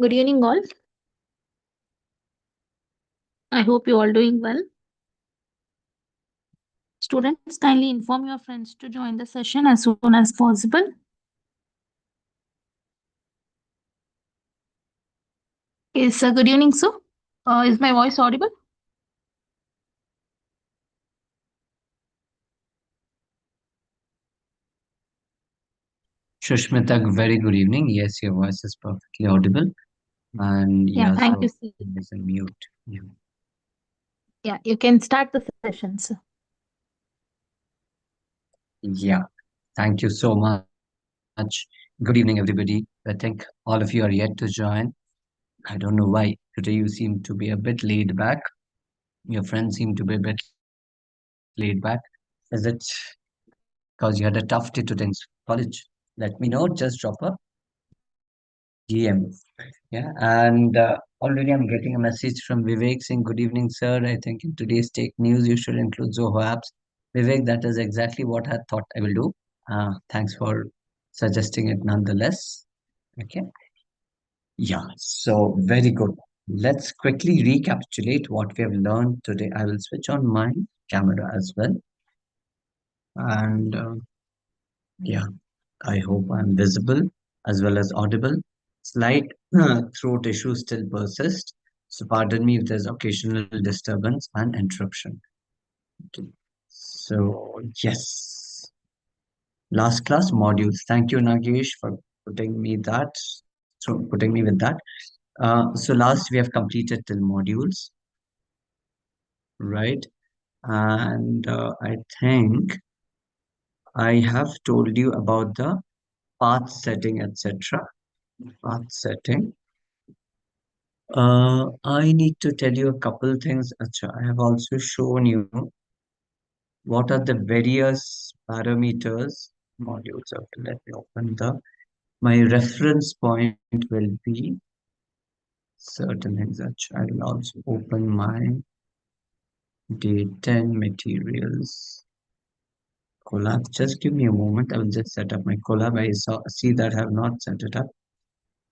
Good evening, all. I hope you all doing well. Students, kindly inform your friends to join the session as soon as possible. Good evening, sir. Is my voice audible? Shushmita, very good evening. Yes, your voice is perfectly audible. And Yeah, yeah, thank you, so sir. there's a mute. Yeah. Yeah, you can start the session, sir. Yeah. Thank you so much. Good evening, everybody. I think all of you are yet to join. I don't know why. Today you seem to be a bit laid back. Your friends seem to be a bit laid back. Is it because you had a tough day today in college? Let me know. Just drop a DM. Yeah, and already I'm getting a message from Vivek saying, "Good evening, sir. I think in today's Tech News you should include Zoho apps." Vivek, that is exactly what I thought I will do. Thanks for suggesting it nonetheless. Okay. Yeah, so very good. Let's quickly recapitulate what we have learned today. I will switch on my camera as well. And yeah, I hope I'm visible as well as audible. Slight throat issues still persist, so pardon me if there's occasional disturbance and interruption. Okay. So, yes, last class modules. Thank you, Nagesh, for putting me that, so putting me with that. So last we have completed till modules, right? And I think I have told you about the path setting, etc. Path setting. I need to tell you a couple things. Acha, I have also shown you what are the various parameters modules. Okay, let me open the my reference point will be certain things. Acha, I will also open my day 10 materials collab. Just give me a moment. I will just set up my collab. See that I have not set it up,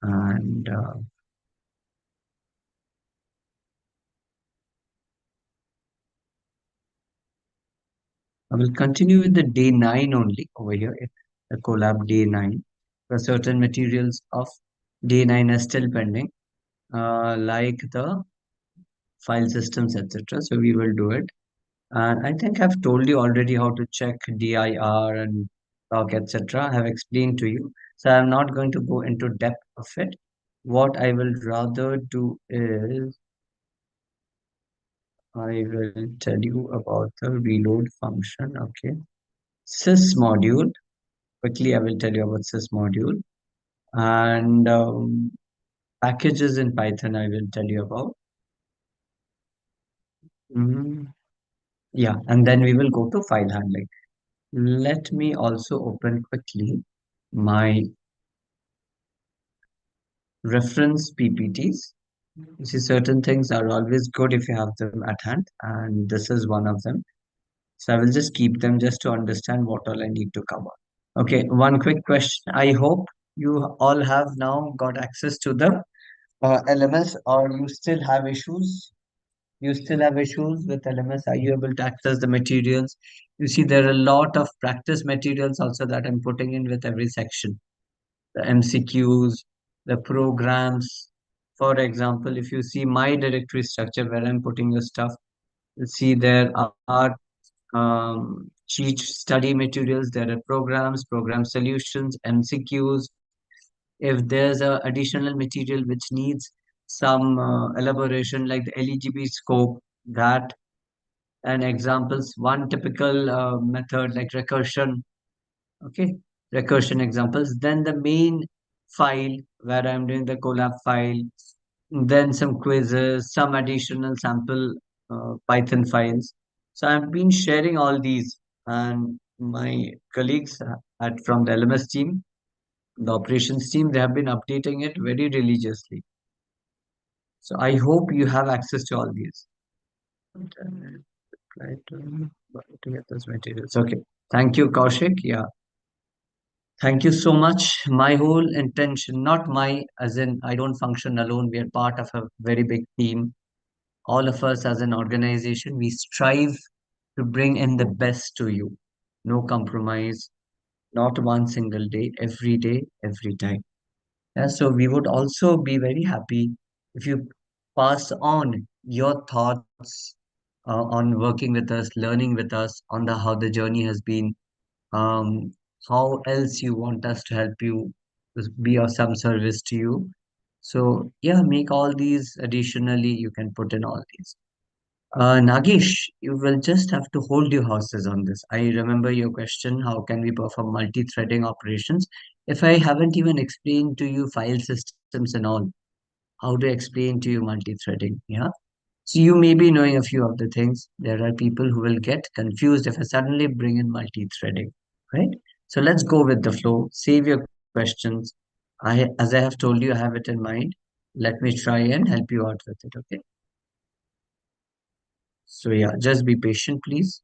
and I will continue with the day 9 only over here. The collab day 9. The certain materials of day 9 are still pending, like the file systems, etc. So we will do it. And I think I've told you already how to check dir and log, etc. I have explained to you. So I'm not going to go into depth of it. What I will rather do is I will tell you about the reload function. Okay. Sys module. Quickly, I will tell you about sys module. And packages in Python, I will tell you about. Mm, yeah, and then we will go to file handling. Let me also open quickly my reference PPTs. You see, certain things are always good if you have them at hand, and this is one of them. So I will just keep them just to understand what all I need to cover. Okay, one quick question. I hope you all have now got access to the LMS, or you still have issues. You still have issues with LMS. Are you able to access the materials? You see, there are a lot of practice materials also that I'm putting in with every section. The MCQs, the programs. For example, if you see my directory structure where I'm putting the stuff, you see there are cheat study materials, there are programs, program solutions, MCQs. If there's a additional material which needs some elaboration like the LEGB scope, that and examples, one typical method like recursion, okay, recursion examples, then the main file where I'm doing the collab file, then some quizzes, some additional sample Python files. So I've been sharing all these, and my colleagues from the LMS team, the operations team, they have been updating it very religiously. So I hope you have access to all these. And, try to get those materials. Okay. Thank you, Kaushik. Yeah. Thank you so much. My whole intention, not my, as in I don't function alone. We are part of a very big team. All of us as an organization, we strive to bring in the best to you. No compromise, not one single day, every time. Yeah, so we would also be very happy if you pass on your thoughts on working with us, learning with us, on the how the journey has been, um, how else you want us to help you, be of some service to you. So yeah, make all these additionally, you can put in all these. Nagesh, you will just have to hold your horses on this. I remember your question, how can we perform multi-threading operations? If I haven't even explained to you file systems and all, how to explain to you multi-threading? Yeah. So you may be knowing a few of the things. There are people who will get confused if I suddenly bring in multi-threading, right? So let's go with the flow. Save your questions. As I have told you, I have it in mind. Let me try and help you out with it. Okay. So yeah, just be patient, please.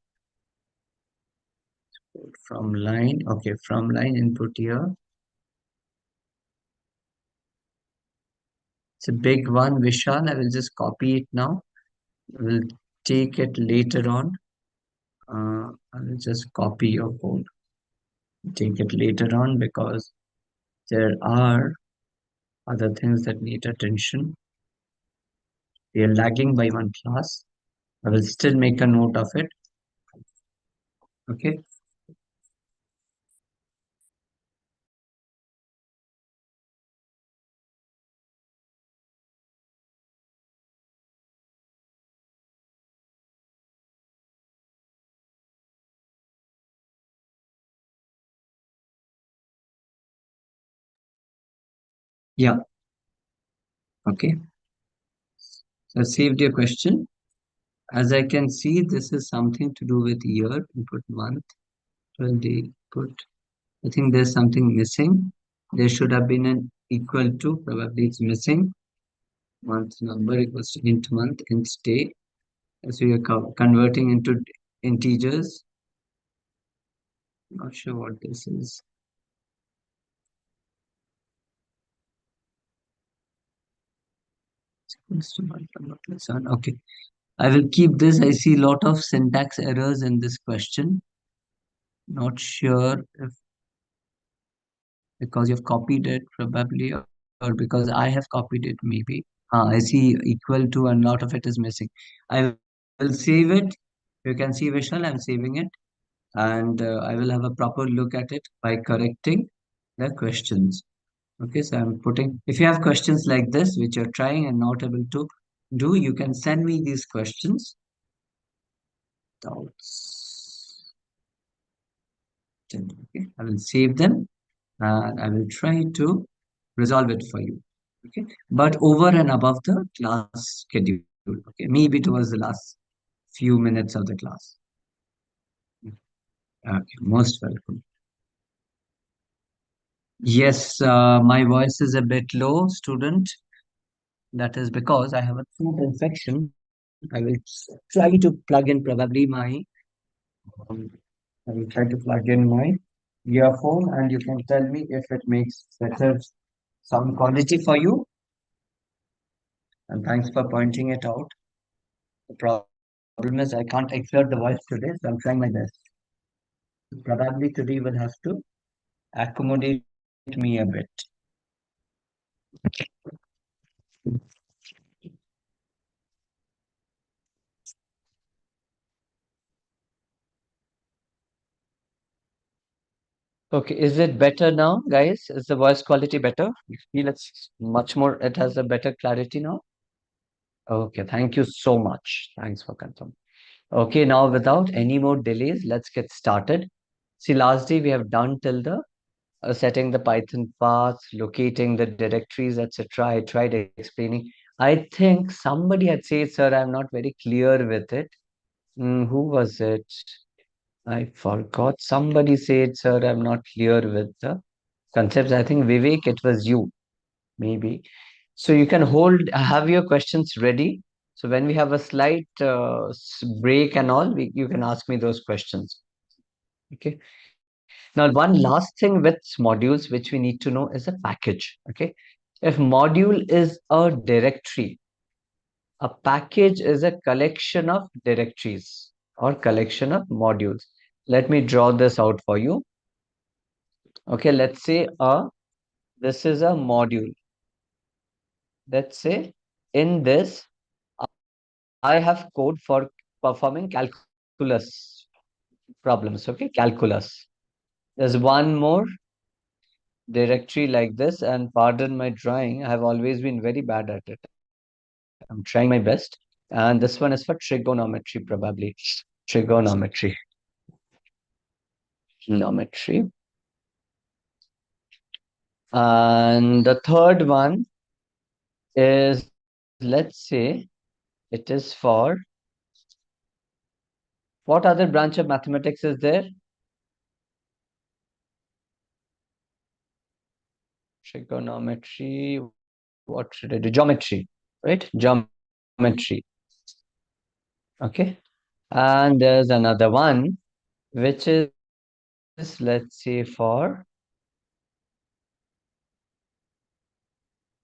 From line, okay, from line input here. It's a big one, Vishal. I will just copy it now. We'll take it later on. I will just copy your code. Take it later on because there are other things that need attention. We are lagging by one class. I will still make a note of it. Okay. Yeah. Okay. So I saved your question. As I can see, this is something to do with year, input month, 12 day, input. I think there's something missing. There should have been an equal to, probably it's missing. Month number equals to int month, int day. So you're converting into integers. Not sure what this is. Equals to month number plus one. Okay. I will keep this. I see a lot of syntax errors in this question. Not sure if because you've copied it probably or because I have copied it maybe. I see equal to and a lot of it is missing. I will save it. You can see Vishal, I'm saving it and I will have a proper look at it by correcting the questions. Okay, so I'm putting, if you have questions like this, which you're trying and not able to do, you can send me these questions. Doubts. Okay, I will save them and I will try to resolve it for you. Okay, but over and above the class schedule. Okay, maybe towards the last few minutes of the class. Okay, most welcome. Yes, my voice is a bit low, student. That is because I have a throat infection. I will try to plug in probably my. Um, I will try to plug in my earphone, and you can tell me if it makes better sound quality for you. And thanks for pointing it out. The problem is I can't exert the voice today, so I'm trying my best. Probably today will have to accommodate me a bit. Okay, is it better now, guys? Is the voice quality better? You feel it's much more, it has a better clarity now? Okay, thank you so much. Thanks for confirming. Okay, now without any more delays, let's get started. See, last day we have done till the setting the Python paths, locating the directories, etc. I tried explaining. I think somebody had said, sir, I'm not very clear with it. Who was it? I forgot. Somebody said, sir, I'm not clear with the concepts. I think Vivek, it was you, maybe. So you can have your questions ready. So when we have a slight break and all, you can ask me those questions. Okay. Now, one last thing with modules which we need to know is a package. Okay. If module is a directory, a package is a collection of directories or collection of modules. Let me draw this out for you. Okay, let's say this is a module. Let's say in this I have code for performing calculus problems. Okay, calculus. There's one more directory like this, and pardon my drawing, I have always been very bad at it. I'm trying my best. And this one is for trigonometry, probably. Trigonometry. Geometry. And the third one is, let's say, it is for what other branch of mathematics is there? Trigonometry. What should I do? Geometry, right? Geometry. Okay. And there's another one, which is, let's say,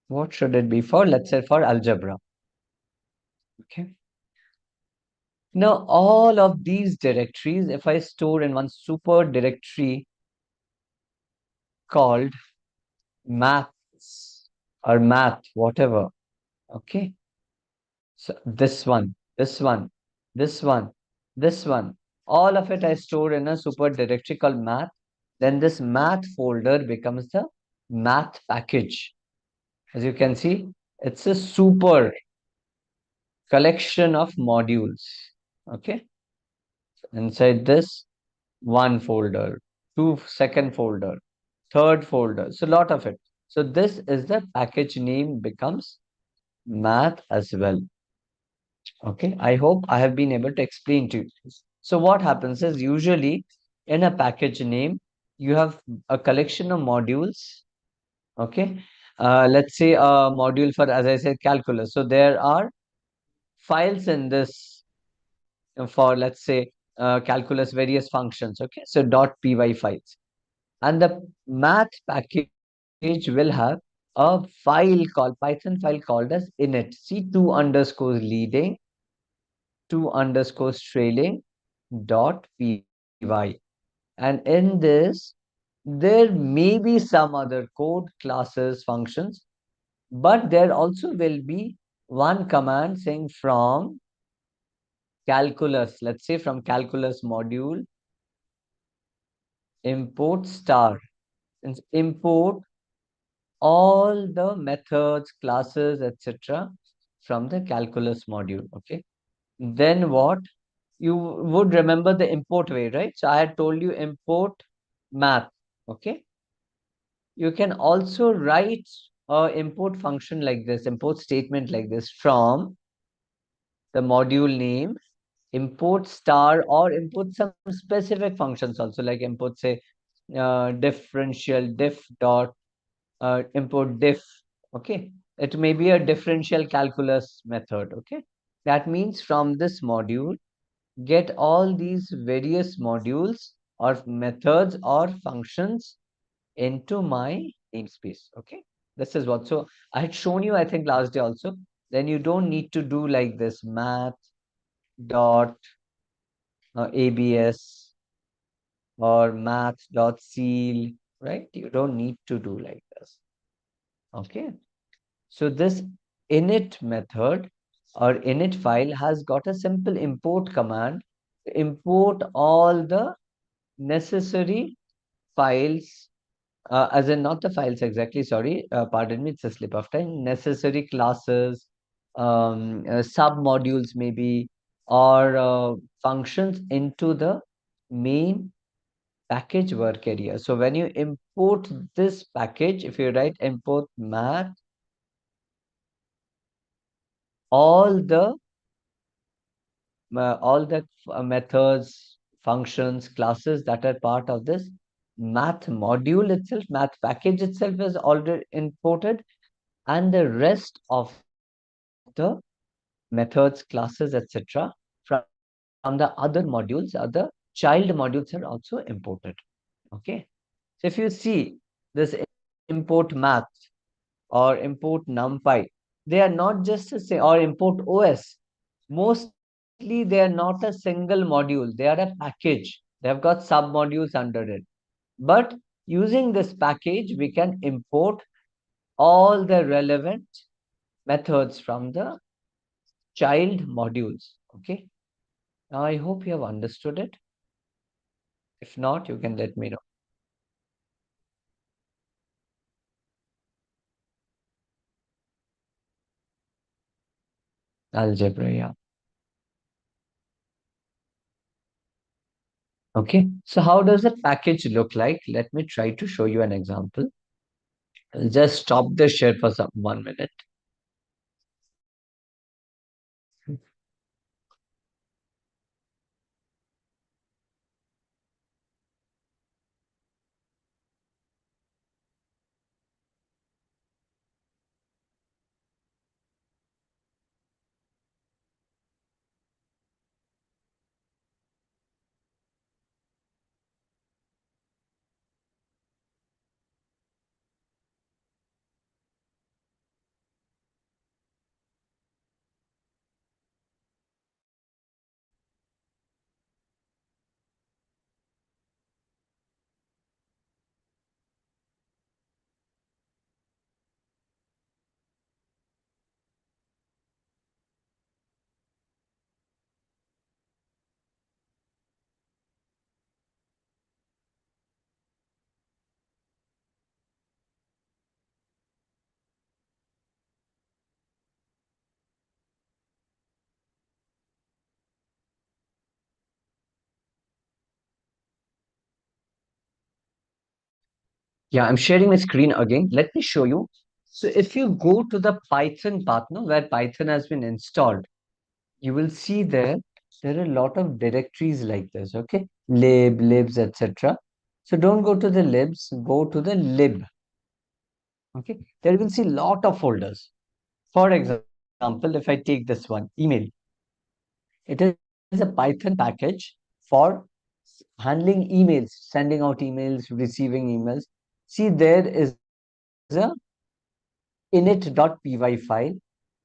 what should it be for? Let's say for algebra. Okay. Now, all of these directories, if I store in one super directory called maths or math, whatever. Okay. So this one, this one, this one, this one, all of it I store in a super directory called math. Then this math folder becomes the math package. As you can see, it's a super collection of modules. Okay. Inside this, one folder, two second folder, third folder. So lot of it. So this is the package name becomes math as well. Okay, I hope I have been able to explain to you. So what happens is usually in a package name, you have a collection of modules. Okay, let's say a module for, as I said, calculus. So there are files in this for, let's say, calculus various functions. Okay, so .py files. And the math package will have a file called Python file called as init. See, two underscores leading, two underscores trailing .py. And in this, there may be some other code, classes, functions, but there also will be one command saying from calculus, let's say from calculus module, import star. Means import all the methods, classes, etc. from the calculus module. Okay. Then what? You would remember the import way, right? So I had told you import math. Okay. You can also write a import function like this, import statement like this from the module name, import star, or import some specific functions also, like import, say, differential diff dot import diff. Okay. It may be a differential calculus method. Okay. That means from this module, get all these various modules or methods or functions into my namespace. Okay. This is what. So I had shown you, I think, last day also. Then you don't need to do like this math dot abs or math dot seal, right? You don't need to do like this. Okay. So this init method or init file has got a simple import command to import all the necessary files, as in not the files exactly, sorry, pardon me, it's a slip of tongue, necessary classes, sub modules maybe, or functions into the main package work area. So when you import this package, if you write import math, all the methods, functions, classes that are part of this math module itself, math package itself is already imported, and the rest of the methods, classes, etc. from the other modules, other child modules are also imported. Okay. So if you see this import math or import numpy, they are not just a or import OS. Mostly they are not a single module. They are a package. They have got sub modules under it. But using this package, we can import all the relevant methods from the child modules. Okay. Now I hope you have understood it. If not, you can let me know. Algebra, yeah. Okay. So how does the package look like? Let me try to show you an example. I'll just stop the share for some 1 minute. Yeah, I'm sharing my screen again. Let me show you. So if you go to the Python path, no, where Python has been installed, you will see there are a lot of directories like this. Okay, libs, etc. So don't go to the libs, go to the lib. Okay, there you will see lot of folders. For example, if I take this one, email, it is a Python package for handling emails, sending out emails, receiving emails. See, there is a init.py file,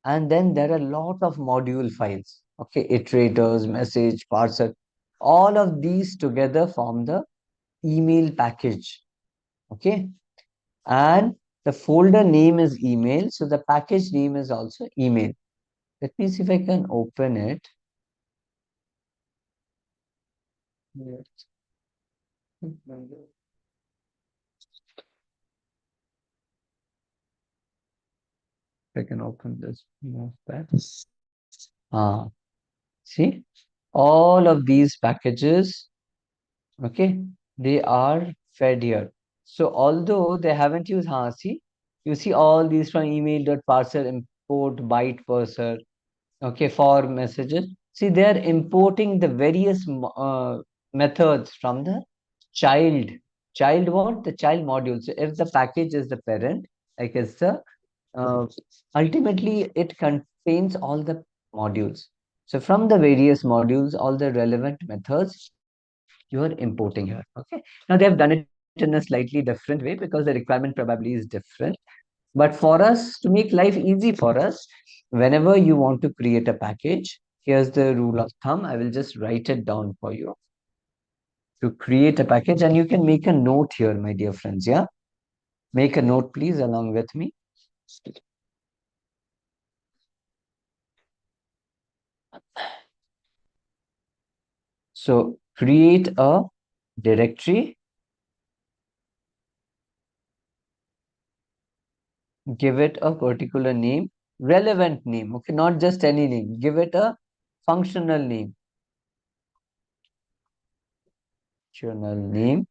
and then there are a lot of module files. Okay, iterators, message, parser, all of these together form the email package. Okay, and the folder name is email, so the package name is also email. Let me see if I can open it. Yes. I can open this notepad. Ah, see, all of these packages, okay, they are fed here. So although they haven't used see, you see all these from email.parser, import byte parser, okay, for messages. See, they are importing the various methods from the child. Child what? The child module. So if the package is the parent, like it's the uh, ultimately it contains all the modules. So from the various modules, all the relevant methods you are importing here. Okay. Now they have done it in a slightly different way because the requirement probably is different. But for us to make life easy for us, whenever you want to create a package, here's the rule of thumb. I will just write it down for you to create a package, and you can make a note here, my dear friends. Yeah. Make a note, please, along with me. So create a directory, give it a particular name, relevant name. Okay, not just any name. Give it a functional name. Functional name.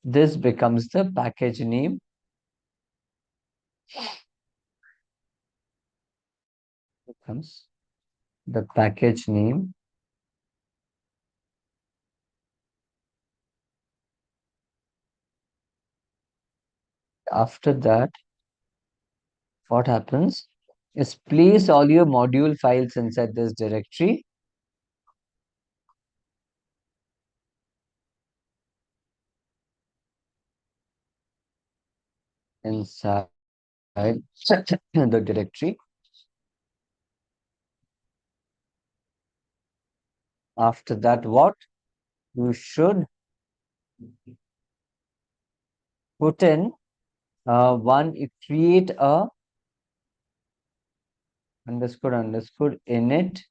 This becomes the package name. Becomes the package name. After that, what happens is place all your module files inside this directory. inside the directory. After that, what you should put in one, you create a underscore init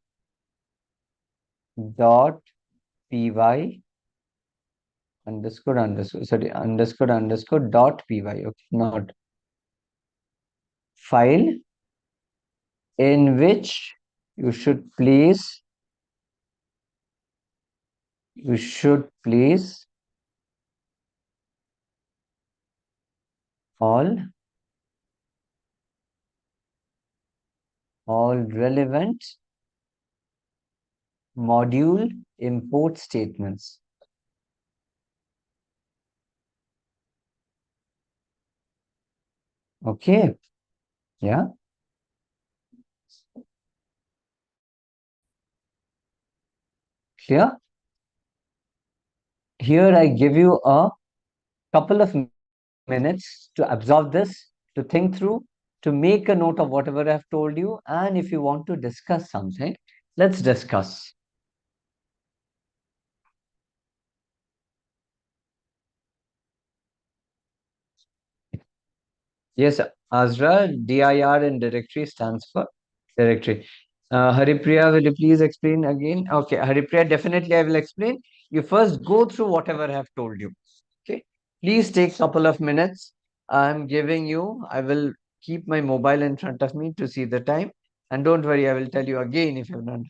dot py underscore dot py. Okay, not file in which you should place you should place all relevant module import statements. Okay, yeah, clear. Here I give you a couple of minutes to absorb this, to think through, to make a note of whatever I've told you. And if you want to discuss something, let's discuss. Yes, Azra, dir in directory stands for directory. Haripriya, will you please explain again? Okay, Haripriya, definitely I will explain. You first go through whatever I have told you. Okay, please take a couple of minutes. I'm giving you, I will keep my mobile in front of me to see the time. And don't worry, I will tell you again if you've not.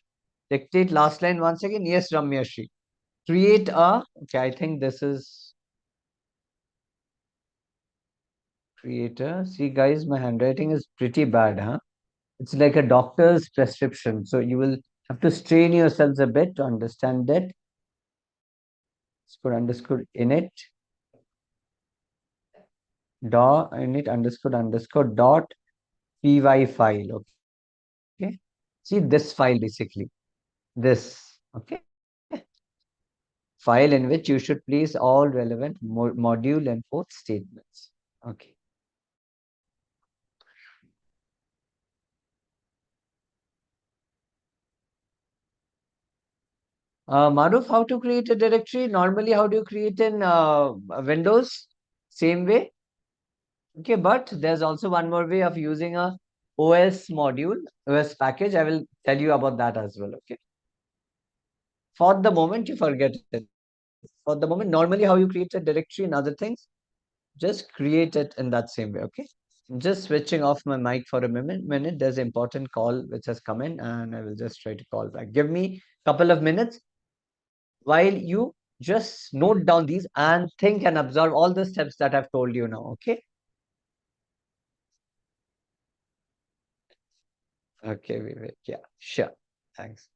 Dictate last line once again. Yes, Ramya Shri. Create a, okay, I think this is creator. See, guys, my handwriting is pretty bad, huh? It's like a doctor's prescription. So you will have to strain yourselves a bit to understand that. Underscore init underscore dot py file. Okay. See this file basically. This. Okay. File in which you should place all relevant module and port statements. Okay. Maruf, how to create a directory? Normally, how do you create in Windows? Same way. Okay, but there's also one more way of using a OS module, OS package. I will tell you about that as well. Okay. For the moment, you forget it. For the moment, normally how you create a directory and other things, just create it in that same way. Okay. I'm just switching off my mic for a minute. There's an important call which has come in, and I will just try to call back. Give me a couple of minutes while you just note down these and think and absorb all the steps that I've told you now. Okay. Okay, Vivek. Yeah, sure. Thanks.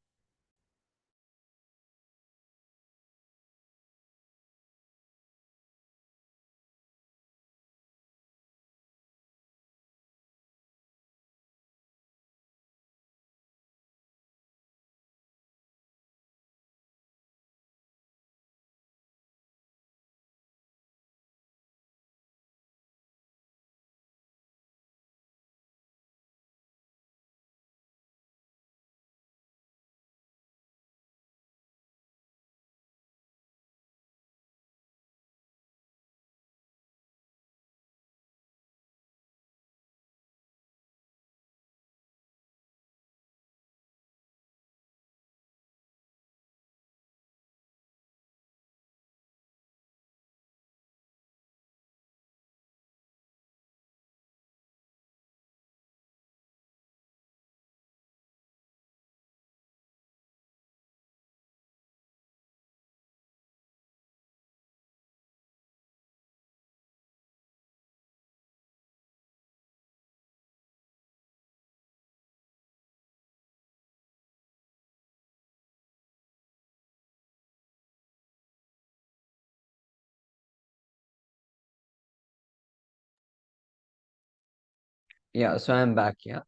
Yeah, so I'm back. Yeah.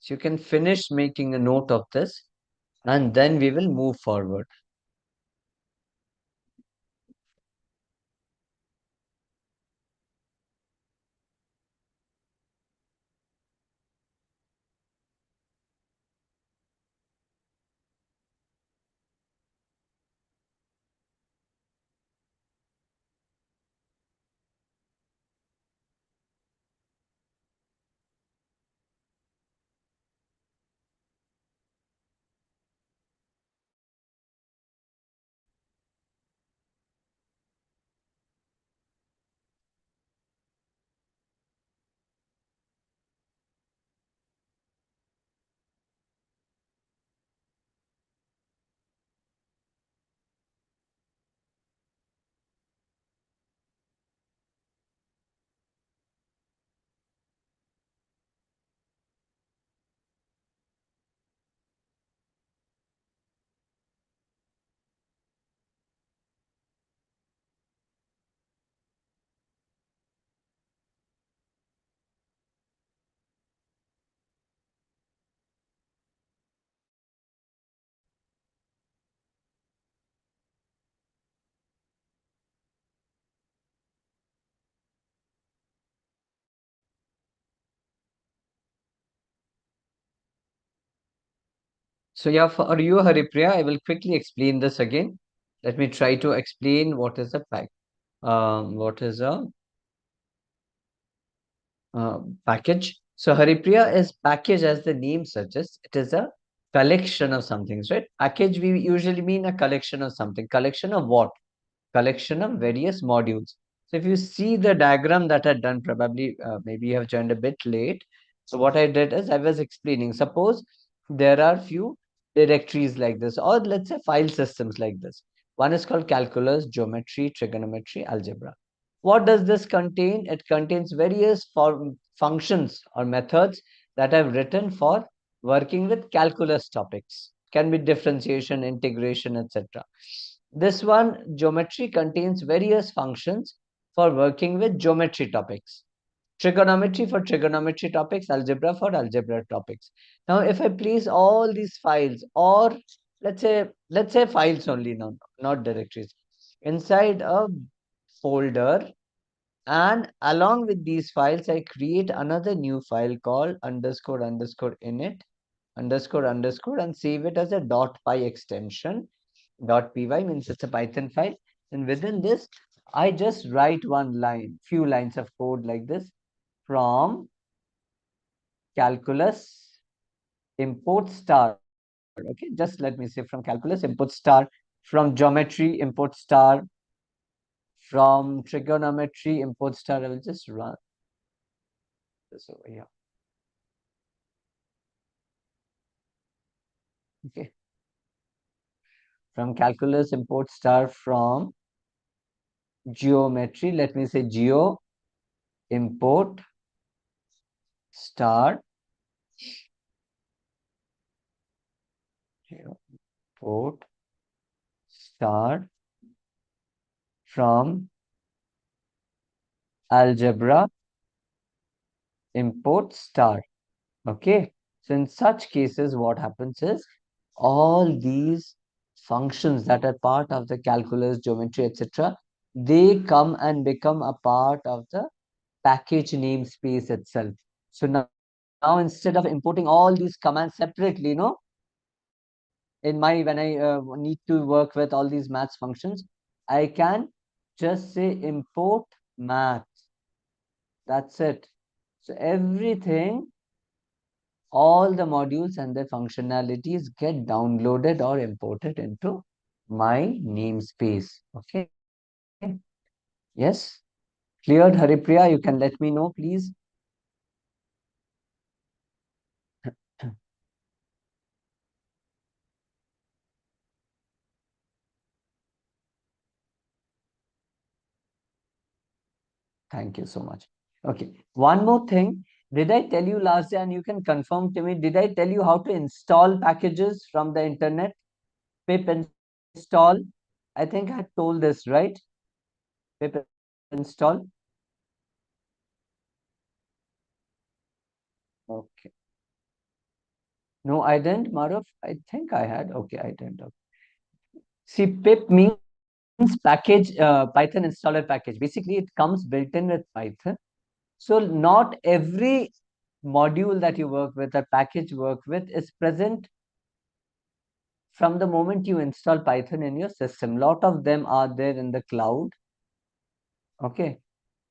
So you can finish making a note of this and then we will move forward. So yeah, for you, Haripriya, I will quickly explain this again. Let me try to explain what is a pack. What is a package? So Haripriya is package as the name suggests. It is a collection of some things, right? Package we usually mean a collection of something. Collection of what? Collection of various modules. So if you see the diagram that I done, probably maybe you have joined a bit late. So what I did is I was explaining. Suppose there are few directories like this, or let's say file systems like this. One is called calculus, geometry, trigonometry, algebra. What does this contain? It contains various functions or methods that I've written for working with calculus topics. Can be differentiation, integration, etc. This one, geometry, contains various functions for working with geometry topics. Trigonometry for trigonometry topics, algebra for algebra topics. Now, if I place all these files, or let's say files only, no, not directories, inside a folder, and along with these files, I create another new file called underscore underscore init underscore underscore and save it as a .py extension. .py means it's a Python file. And within this, I just write one line, few lines of code like this from calculus import star. Okay, just let me say from calculus import star, from geometry import star, from trigonometry import star. I will just run this over here. Okay, from calculus import star, from geometry, let me say geo import star, geo import star, from algebra import star. Okay, so in such cases, what happens is all these functions that are part of the calculus, geometry, etc., they come and become a part of the package namespace itself. So now instead of importing all these commands separately, in my when I need to work with all these maths functions, I can just say import math. That's it. So everything, all the modules and their functionalities get downloaded or imported into my namespace. Okay. Yes. Cleared, Haripriya? You can let me know, please. Thank you so much. Okay. One more thing. Did I tell you last day, and you can confirm to me, did I tell you how to install packages from the internet? Pip install. I think I told this, right? Pip install. Okay. No, I didn't, Maruf. I think I had. Okay, I didn't. Okay. See, pip means package, Python installer package. Basically, it comes built in with Python. So not every module that you work with or package work with is present from the moment you install Python in your system. Lot of them are there in the cloud. Okay.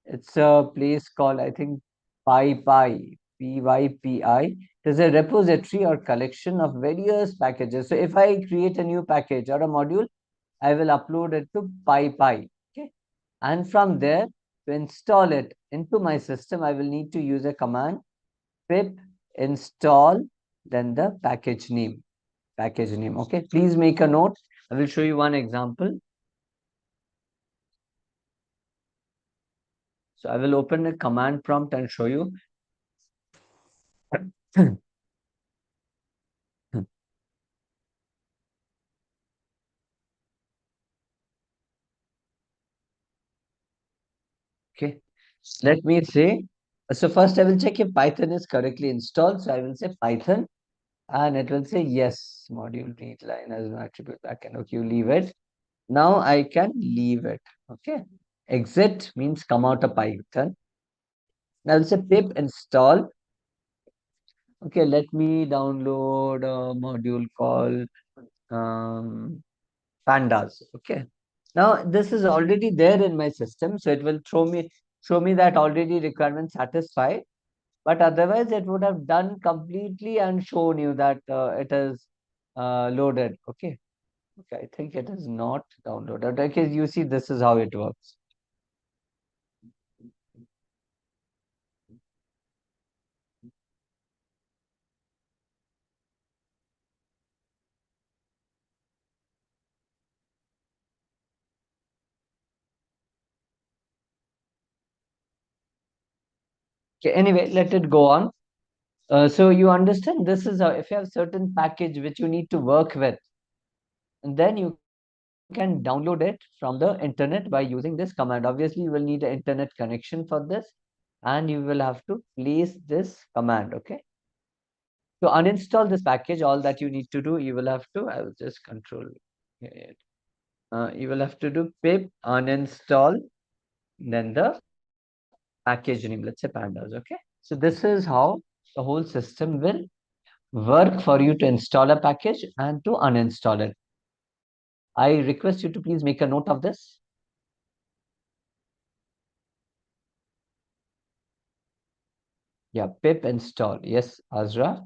It's a place called, I think, PyPy, PYPI. There's a repository or collection of various packages. So if I create a new package or a module, I will upload it to PyPy. Okay. And from there, to install it into my system, I will need to use a command pip install, then the package name. Package name. Okay. Please make a note. I will show you one example. So I will open a command prompt and show you. Okay. Let me say. So first I will check if Python is correctly installed. So I will say Python and it will say yes, module read line as an attribute backend. Okay, you leave it. Now I can leave it. Okay. Exit means come out of Python. Now I will say pip install. Okay, let me download a module called um, pandas. Okay. Now this is already there in my system, so it will show me that already requirement satisfied. But otherwise, it would have done completely and shown you that it is loaded. Okay. Okay, I think it is not downloaded. Okay, you see, this is how it works. Okay, anyway, let it go on. So you understand this is how, if you have certain package which you need to work with, and then you can download it from the internet by using this command. Obviously, you will need an internet connection for this, and you will have to place this command. Okay. To uninstall this package, all that you need to do, you will have to, I will just control it. You will have to do pip uninstall, then the package name, let's say pandas. Okay. So this is how the whole system will work for you to install a package and to uninstall it. I request you to please make a note of this. Yeah, pip install. Yes, Azra.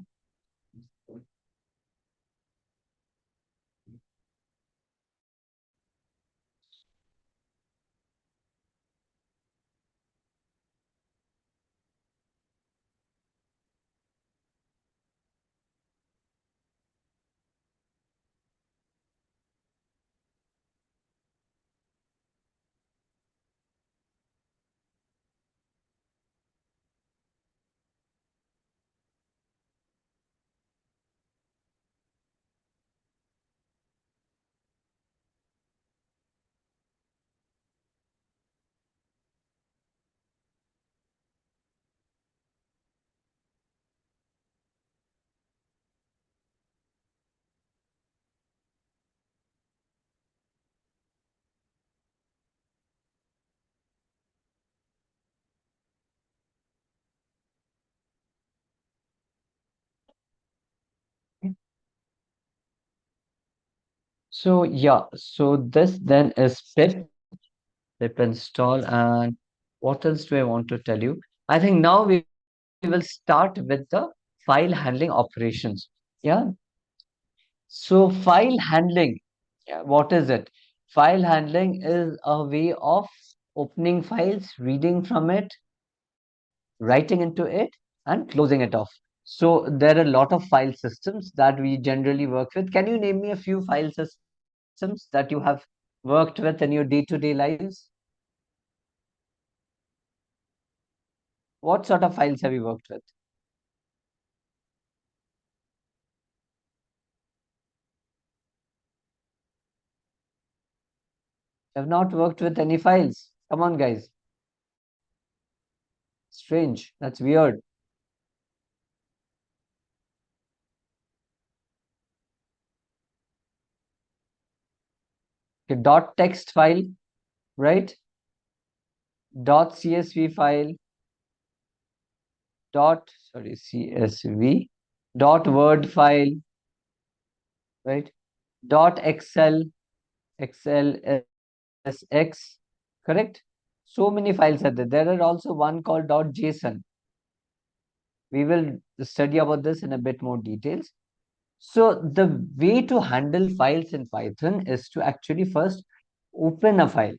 So yeah, so this then is pip install, and what else do I want to tell you? I think now we will start with the file handling operations. Yeah. So file handling, yeah, what is it? File handling is a way of opening files, reading from it, writing into it, and closing it off. So there are a lot of file systems that we generally work with. Can you name me a few file systems that you have worked with in your day-to-day lives? What sort of files have you worked with? Have not worked with any files. Come on, guys. Strange. That's weird. Okay, dot text file, right? Dot CSV file, dot, sorry, CSV, dot Word file, right? Dot Excel, XLSX, correct? So many files are there. There are also one called dot .json. We will study about this in a bit more details. So the way to handle files in Python is to actually first open a file.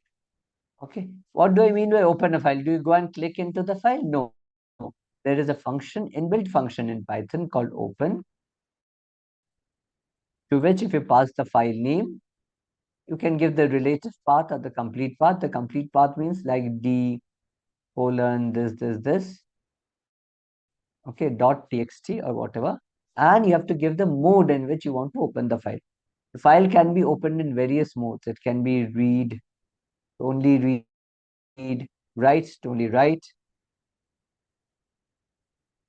Okay. What do I mean by open a file? Do you go and click into the file? No. There is a function, inbuilt function in Python called open, to which if you pass the file name, you can give the relative path or the complete path. The complete path means like D colon this, okay, dot txt or whatever. And you have to give the mode in which you want to open the file. The file can be opened in various modes. It can be read, only read, write, only write,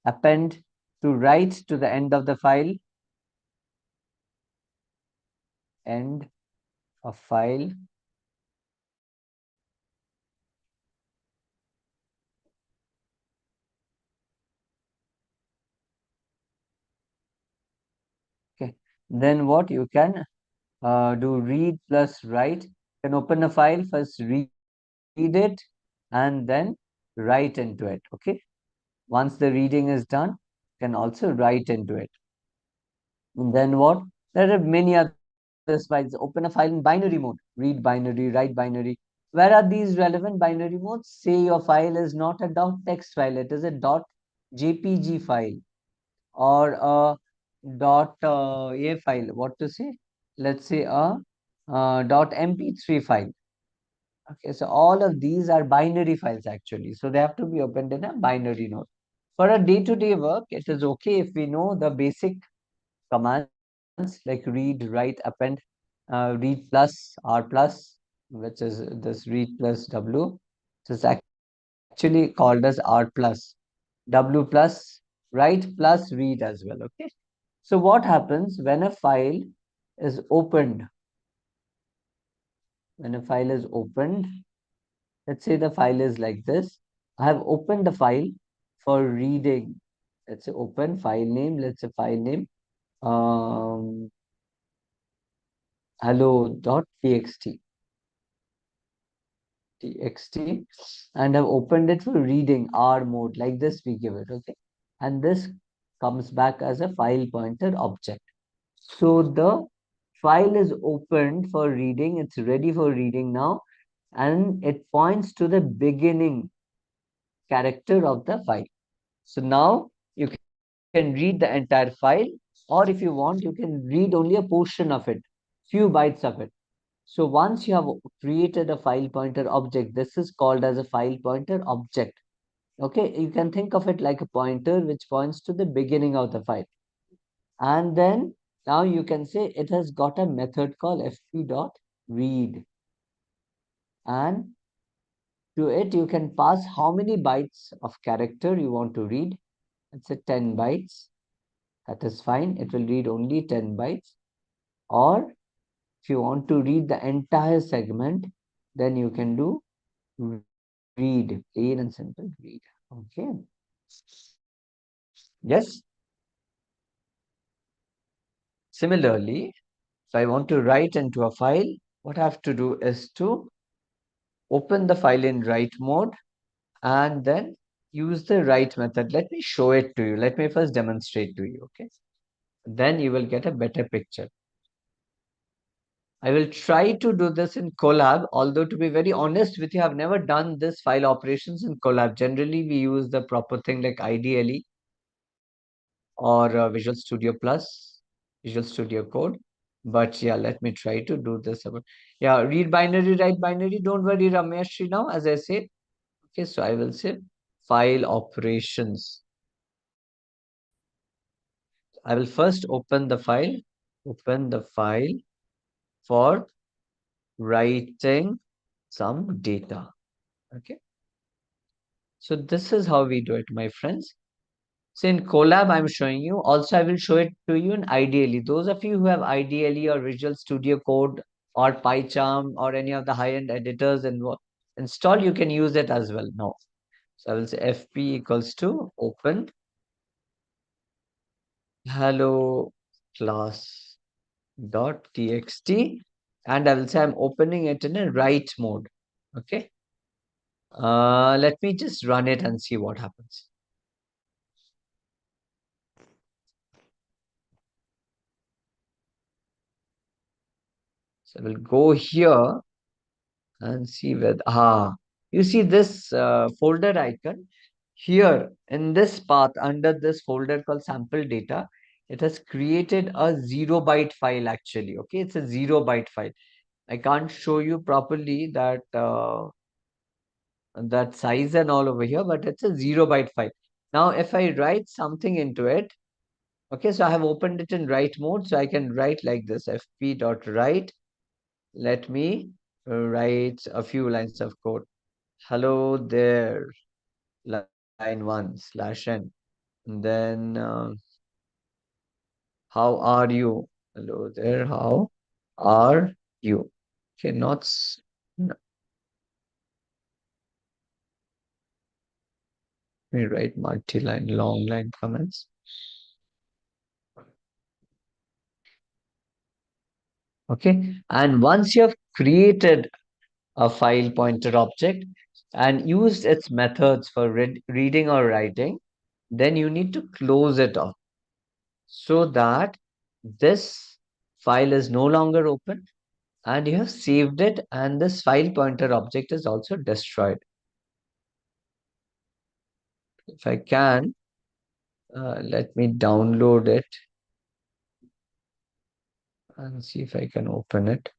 append, to write to the end of the file, end of file, Then what you can do read plus write. You can open a file, first read it, and then write into it. Okay. Once the reading is done, you can also write into it. And then what? There are many other files. Open a file in binary mode. Read binary, write binary. Where are these relevant binary modes? Say your file is not a .text file, it is a .jpg file or a .a file. What to say? Let's say a .mp3 file. Okay, so all of these are binary files actually. So they have to be opened in a binary mode. For a day-to-day work, it is okay if we know the basic commands like read, write, append, read plus r plus, which is this read plus w, which is actually called as r plus, w plus, write plus read as well. Okay. So what happens when a file is opened? When a file is opened, let's say the file is like this. I have opened the file for reading. Let's say open file name. Let's say file name um, hello.txt txt and I've opened it for reading R mode like this we give it, okay, and this comes back as a file pointer object. So the file is opened for reading, it's ready for reading now, and it points to the beginning character of the file. So now you can read the entire file, or if you want you can read only a portion of it, few bytes of it. So once you have created a file pointer object, this is called as a file pointer object. Okay, you can think of it like a pointer which points to the beginning of the file. And then now you can say it has got a method called fp.read. And to it you can pass how many bytes of character you want to read. Let's say 10 bytes. That is fine. It will read only 10 bytes. Or if you want to read the entire segment, then you can do read, plain and simple read. Okay. Yes. Similarly, if I want to write into a file, what I have to do is to open the file in write mode and then use the write method. Let me show it to you. Let me first demonstrate to you. Okay. Then you will get a better picture. I will try to do this in Colab, although to be very honest with you, I've never done this file operations in Colab. Generally, we use the proper thing like IDLE or Visual Studio Plus, Visual Studio Code. But yeah, let me try to do this. Yeah, read binary, write binary. Don't worry, Ramesh, now, as I said. Okay, so I will say file operations. I will first open the file for writing some data. Okay. So this is how we do it, my friends. So in Colab, I'm showing you. Also, I will show it to you in IDLE. Those of you who have IDLE or Visual Studio Code or PyCharm or any of the high-end editors and install, you can use it as well now. So I will say fp equals to open hello class dot txt, and I will say I'm opening it in a write mode. Okay. Let me just run it and see what happens. So I will go here and see where, you see this folder icon here in this path under this folder called sample data. It has created a 0 byte file actually. Okay, it's a 0 byte file. I can't show you properly that size and all over here, but it's a 0 byte file. Now, if I write something into it, okay, so I have opened it in write mode, so I can write like this fp.write. Let me write a few lines of code. Hello there, line 1/n. And then, how are you? Hello there, how are you? Okay, no, let me write multi-line, long line comments. Okay. And once you have created a file pointer object and used its methods for reading or writing, then you need to close it off so that this file is no longer open and you have saved it and this file pointer object is also destroyed. If I can, let me download it and see if I can open it.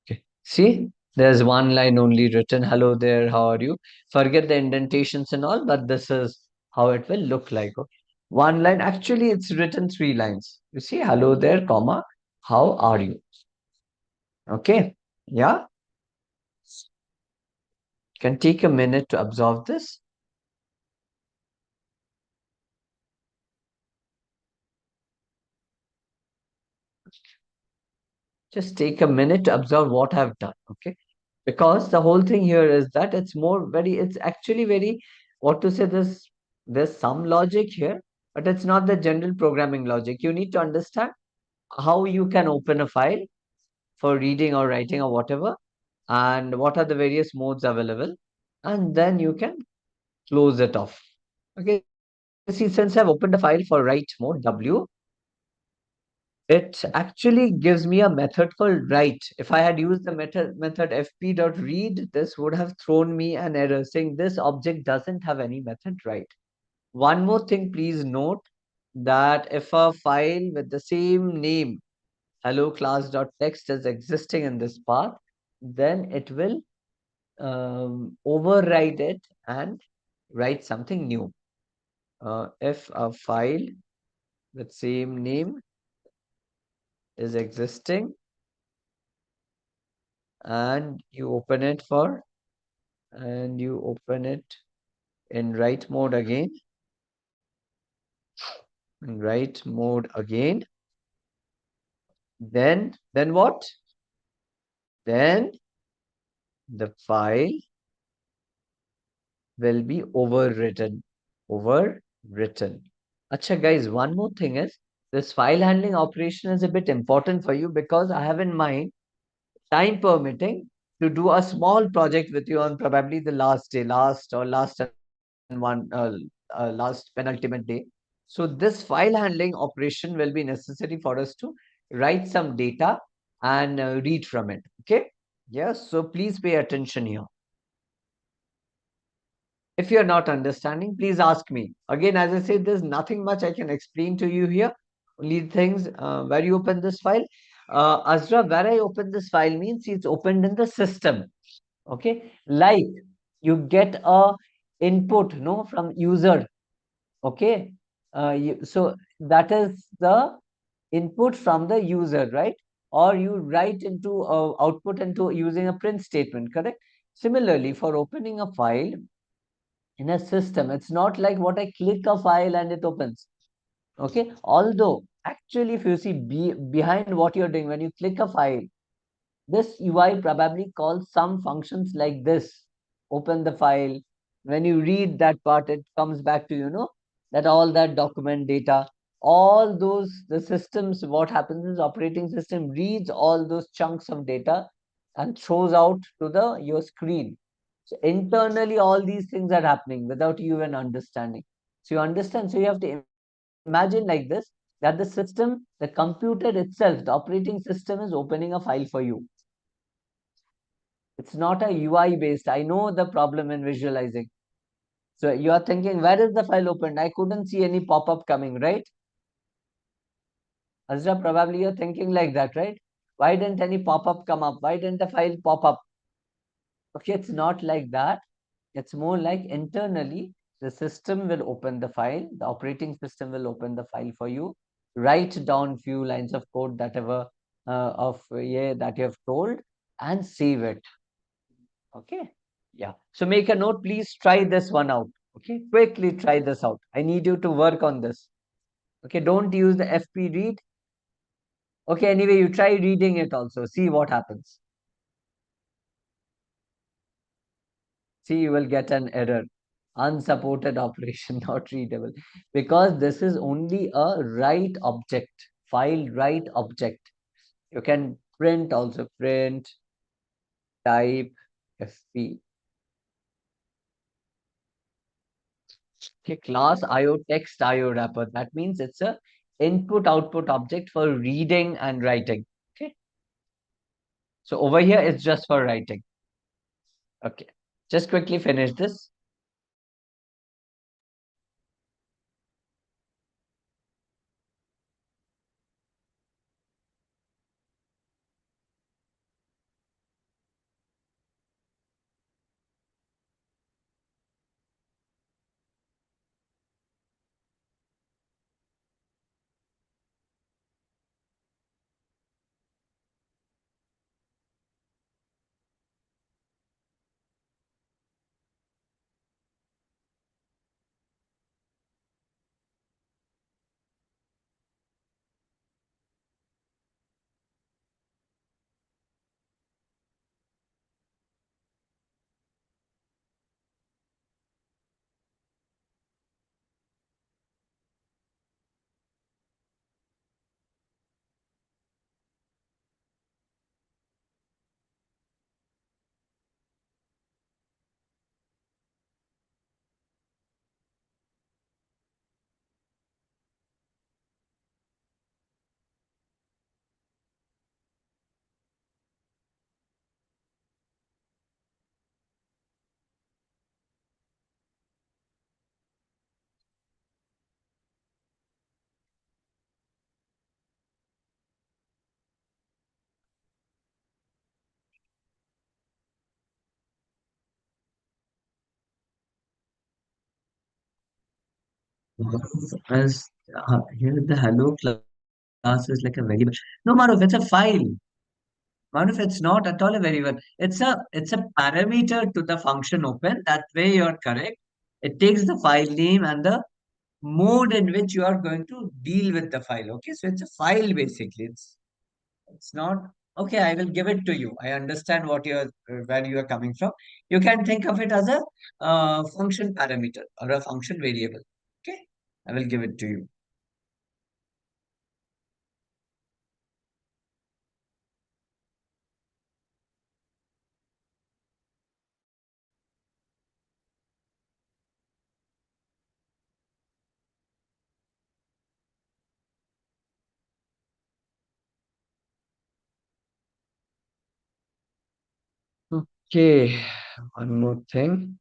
Okay. See, there's one line only written, hello there, how are you? Forget the indentations and all, but this is how it will look like. Okay. One line, actually, it's written 3 lines. You see, hello there, comma, how are you? Okay. Yeah. Can take a minute to absorb this. Just take a minute to observe what I've done. Okay. Because the whole thing here is that it's actually very, what to say, there's some logic here, but it's not the general programming logic. You need to understand how you can open a file for reading or writing or whatever, and what are the various modes available, and then you can close it off. Okay. See, since I've opened a file for write mode, W, it actually gives me a method called write. If I had used the method fp.read, this would have thrown me an error saying this object doesn't have any method write. One more thing, please note that if a file with the same name, hello class.txt, is existing in this path, then it will override it and write something new. If a file with same name is existing and you open it in write mode again, then what? Then the file will be overwritten. Acha guys, one more thing is, this file handling operation is a bit important for you because I have in mind, time permitting, to do a small project with you on probably the last day, last penultimate day. So this file handling operation will be necessary for us to write some data and read from it. Okay. Yes. So please pay attention here. If you're not understanding, please ask me. Again, as I said, there's nothing much I can explain to you here. Only things where you open this file. Azra, where I open this file means it's opened in the system. Okay. Like you get a input, no, from user. Okay. So that is the input from the user, right? Or you write into output into using a print statement, correct? Similarly, for opening a file in a system, it's not like what I click a file and it opens. Okay. Although actually, if you see behind what you're doing, when you click a file, this UI probably calls some functions like this. Open the file. When you read that part, it comes back to, that all that document data, all those, the systems, what happens is operating system reads all those chunks of data and throws out to your screen. So internally, all these things are happening without you even understanding. So you understand. So you have to imagine like this, that the system, the computer itself, the operating system is opening a file for you. It's not a UI based. I know the problem in visualizing. So you are thinking, where is the file opened? I couldn't see any pop-up coming, right? Azra, probably you're thinking like that, right? Why didn't any pop-up come up? Why didn't the file pop up? Okay, it's not like that. It's more like internally, the system will open the file, the operating system will open the file for you, write down few lines of code that you have told, and save it. Okay. Yeah. So make a note, please try this one out. Okay. Quickly try this out. I need you to work on this. Okay. Don't use the FP read. Okay. Anyway, you try reading it also. See what happens. See, you will get an error. Unsupported operation, not readable. Because this is only a write object, file write object. You can print also, print, type, FP. Okay, class IO text IO wrapper. That means it's a input output object for reading and writing. Okay. So over here, it's just for writing. Okay. Just quickly finish this. As here the hello class is like a variable. No, Maruf, it's a file. Maruf, it's not at all a variable. It's a parameter to the function open. That way you are correct. It takes the file name and the mode in which you are going to deal with the file. Okay, so it's a file basically. It's not okay. I will give it to you. I understand what you're where you are coming from. You can think of it as a function parameter or a function variable. Okay, I will give it to you. Okay, one more thing.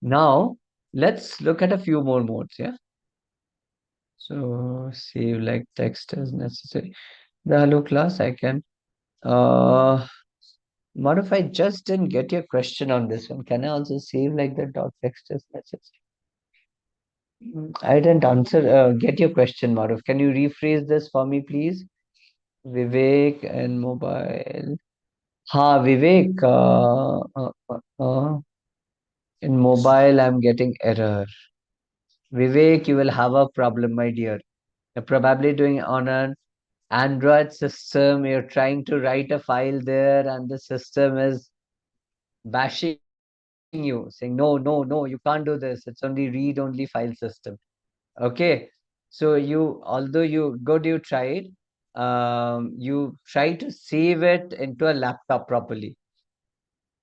Now, let's look at a few more modes, yeah? So, save like text as necessary. The hello class, I can. What if I just didn't get your question on this one? Can I also save like the dot text as necessary? I didn't get your question, Maruf. Can you rephrase this for me, please? Vivek and mobile. Ha, Vivek, in mobile, I'm getting error. Vivek, you will have a problem, my dear. You're probably doing on an Android system. You're trying to write a file there, and the system is bashing you, saying, no, no, no, you can't do this. It's only read only file system. Okay. So although you tried, you try to save it into a laptop properly.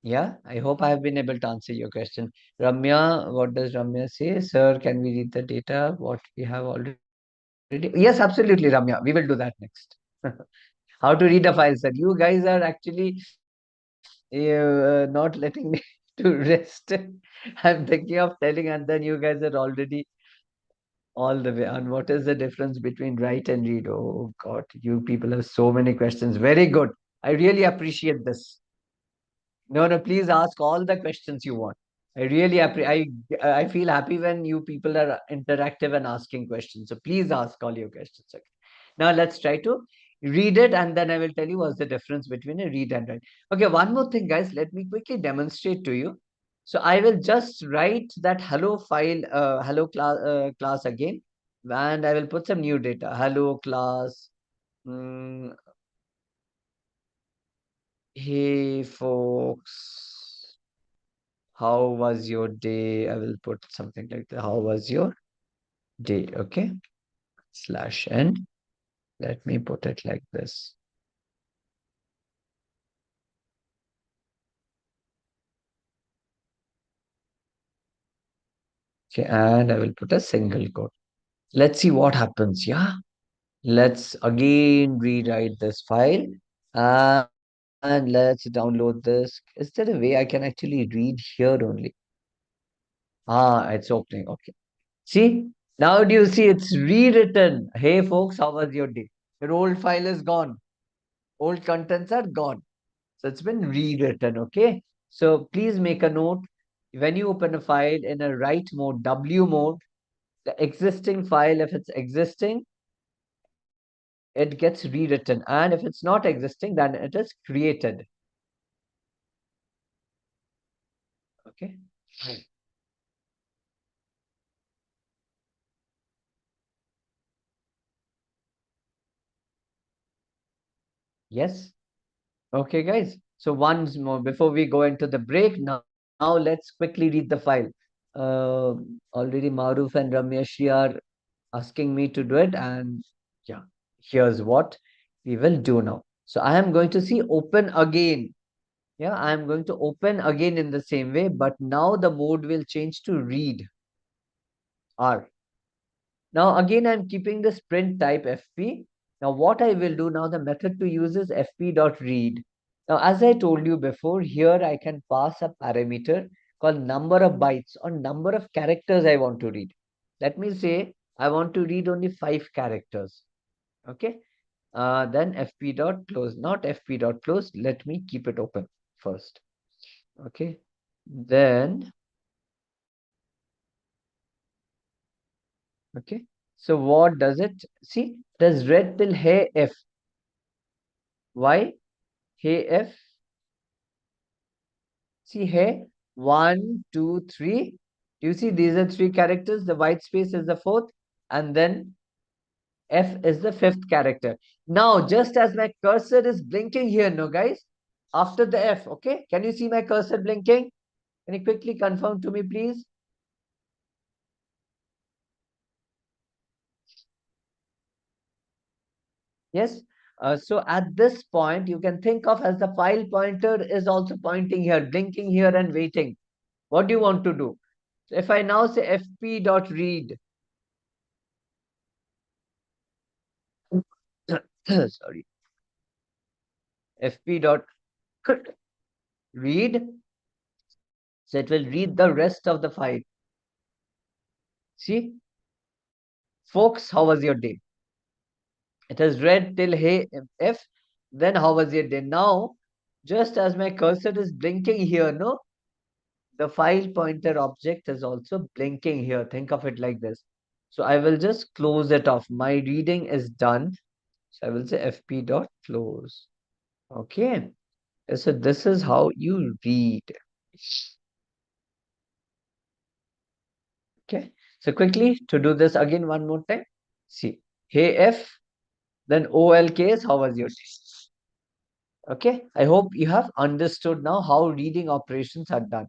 Yeah, I hope I have been able to answer your question. Ramya, what does Ramya say? Sir, can we read the data? What we have already? Yes, absolutely, Ramya. We will do that next. How to read a file, sir. You guys are actually not letting me to rest. I'm thinking of telling, and then you guys are already all the way. And what is the difference between write and read? Oh God, you people have so many questions. Very good. I really appreciate this. No, no, please ask all the questions you want. I really I feel happy when you people are interactive and asking questions. So please ask all your questions. Okay. Now let's try to read it, and then I will tell you what's the difference between a read and write. Okay, one more thing, guys. Let me quickly demonstrate to you. So I will just write that hello file, hello class again, and I will put some new data. Hello class. mm, Hey folks, how was your day? I will put something like that. How was your day? Okay. Slash end. Let me put it like this. Okay, and I will put a single quote. Let's see what happens. Yeah. Let's again rewrite this file and let's download this. Is there a way I can actually read here only? Ah, it's opening. Okay. See, now do you see it's rewritten? Hey folks, how was your day? Your old file is gone. Old contents are gone. So it's been rewritten. Okay. So please make a note. When you open a file in a write mode, W mode, the existing file, if it's existing, it gets rewritten. And if it's not existing, then it is created. Okay. Yes. Okay, guys. So once more, before we go into the break, now let's quickly read the file. Already Maruf and Ramyashi are asking me to do it, and yeah, here's what we will do now. So I am going to see open again. Yeah, I am going to open again in the same way, but now the mode will change to read R. Now again, I'm keeping this print type fp. Now what I will do now, the method to use is fp.read. Now as I told you before, here I can pass a parameter called number of bytes or number of characters I want to read. Let me say I want to read only 5 characters. Okay. Then fp.close, not fp.close. Let me keep it open first. Okay. Then, okay. So what does it? See, it has read till hey f. Why? Hey F. See here, 1, 2, 3. Do you see these are 3 characters? The white space is the fourth, and then F is the fifth character. Now, just as my cursor is blinking here, no, guys, after the F, okay? Can you see my cursor blinking? Can you quickly confirm to me, please? Yes. So at this point, you can think of as the file pointer is also pointing here, blinking here and waiting. What do you want to do? So if I now say fp.read, sorry, fp dot read, so it will read the rest of the file. See, folks, how was your day? It has read till hey f, then how was your day? Now, just as my cursor is blinking here, no, the file pointer object is also blinking here. Think of it like this. So I will just close it off. My reading is done. So I will say fp dot close. Okay. So this is how you read. Okay. So quickly to do this again one more time. See, hey F, then OLKs, how was your day? Okay. I hope you have understood now how reading operations are done.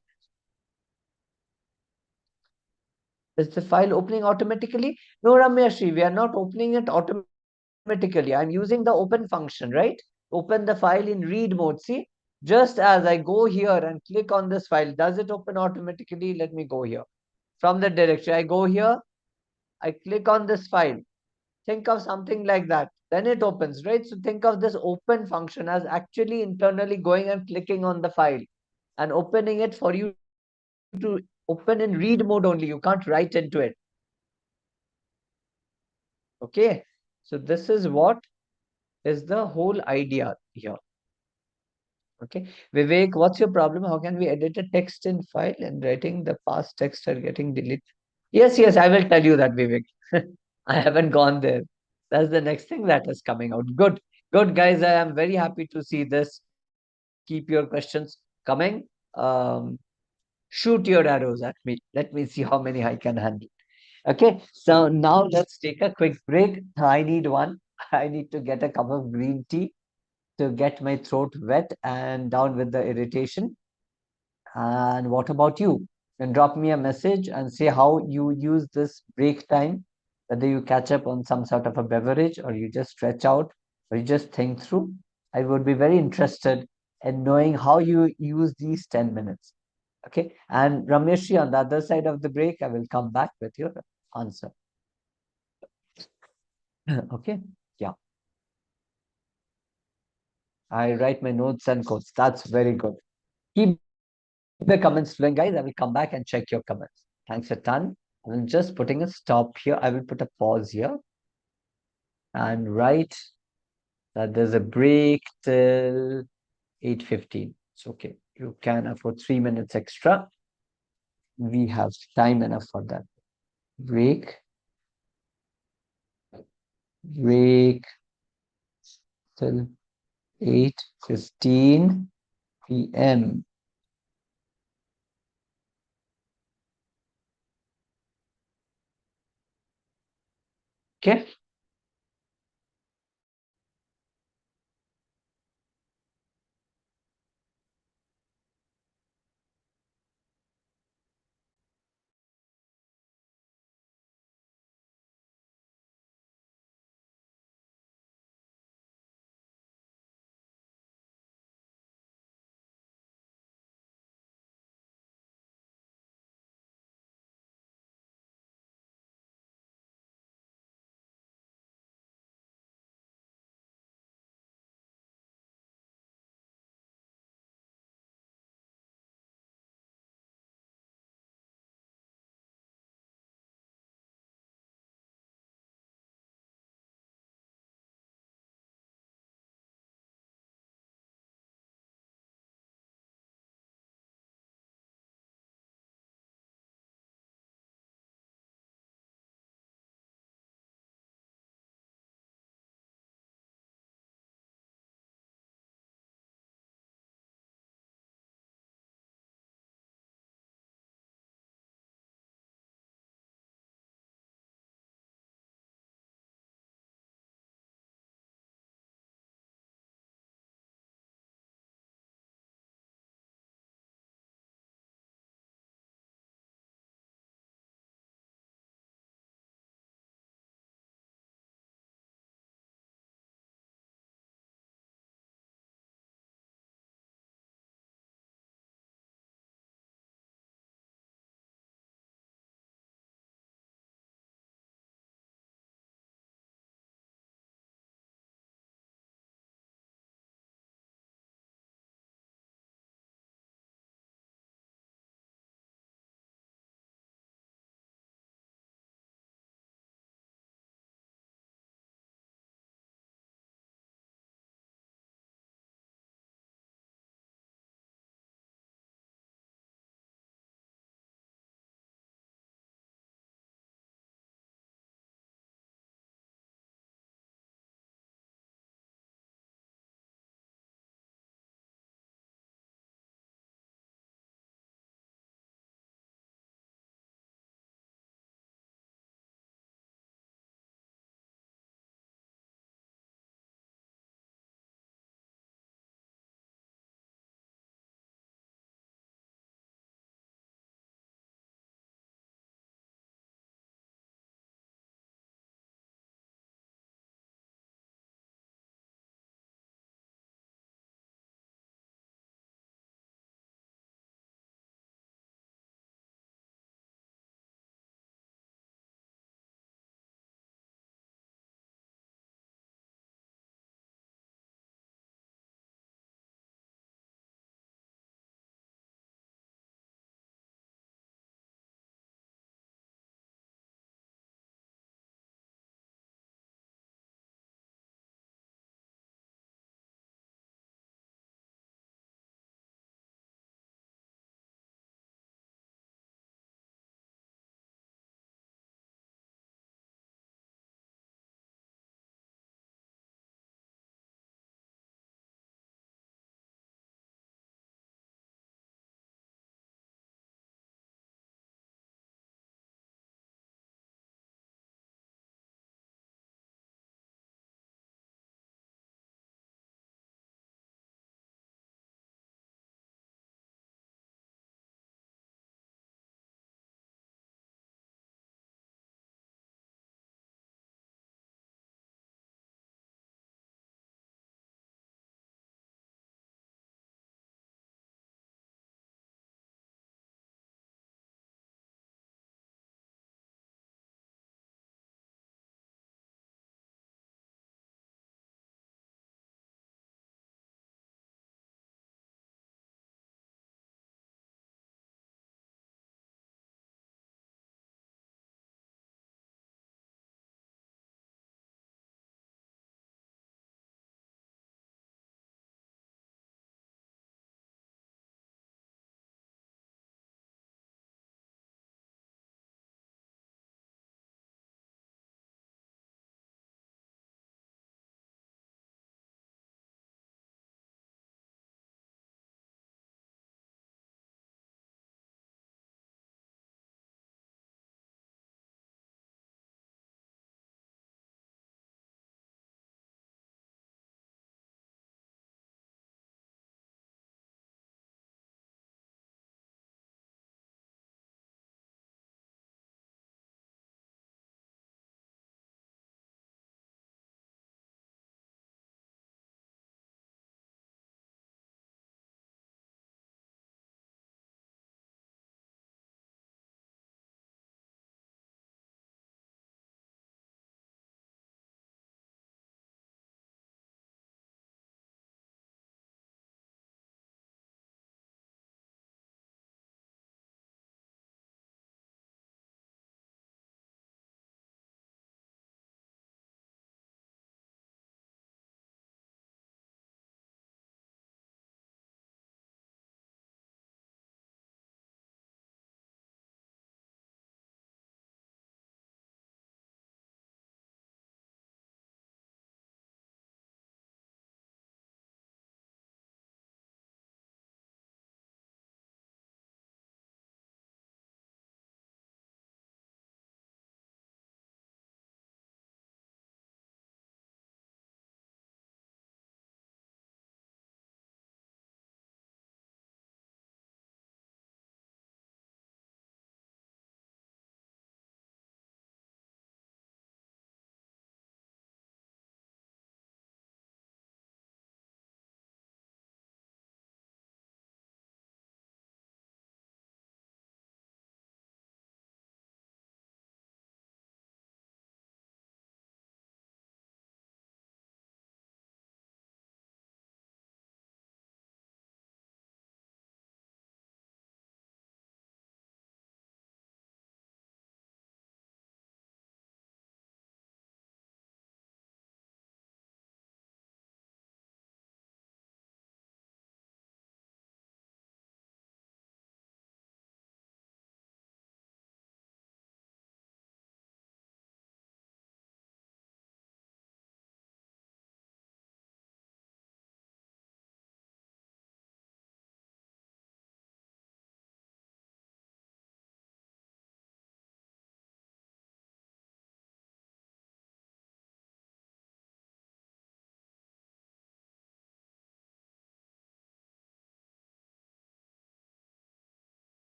Is the file opening automatically? No, Ramyashi, we are not opening it automatically. I'm using the open function, right? Open the file in read mode. See, just as I go here and click on this file, does it open automatically? Let me go here. From the directory, I go here, I click on this file. Think of something like that. Then it opens, right? So think of this open function as actually internally going and clicking on the file and opening it for you to open in read mode only. You can't write into it. Okay. So this is what is the whole idea here. Okay. Vivek, what's your problem? How can we edit a text in file and writing the past text are getting deleted? Yes, I will tell you that, Vivek. I haven't gone there. That's the next thing that is coming out. Good. Good, guys. I am very happy to see this. Keep your questions coming. Um, Shoot your arrows at me. Let me see how many I can handle. Okay, so now let's take a quick break. I need one. I need to get a cup of green tea to get my throat wet and down with the irritation. And what about you? Then drop me a message and say how you use this break time, whether you catch up on some sort of a beverage or you just stretch out or you just think through. I would be very interested in knowing how you use these 10 minutes. Okay. And Rameshji, on the other side of the break, I will come back with your answer. Okay. Yeah. I write my notes and quotes. That's very good. Keep the comments flowing, guys. I will come back and check your comments. Thanks a ton. I'm just putting a stop here. I will put a pause here and write that there's a break till 8:15. It's okay. You can afford 3 minutes extra. We have time enough for that. Break, break till 8:15 p.m. Okay.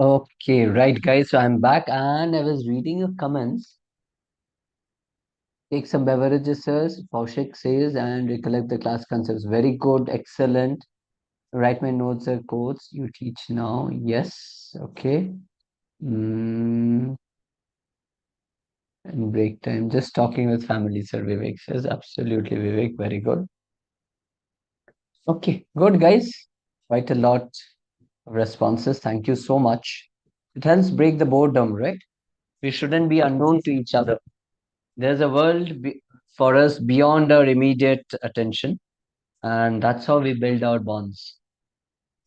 Okay, right, guys. So I'm back and I was reading your comments. Take some beverages, says Paushik says, and recollect the class concepts. Very good, excellent. Write my notes or quotes. You teach now. Yes, okay. Mm, and break time. Just talking with family, sir. Vivek says, absolutely, Vivek. Very good. Okay, good, guys. Quite a lot of responses. Thank you so much. It helps break the boredom, right? We shouldn't be unknown to each other. There's a for us beyond our immediate attention, and that's how we build our bonds.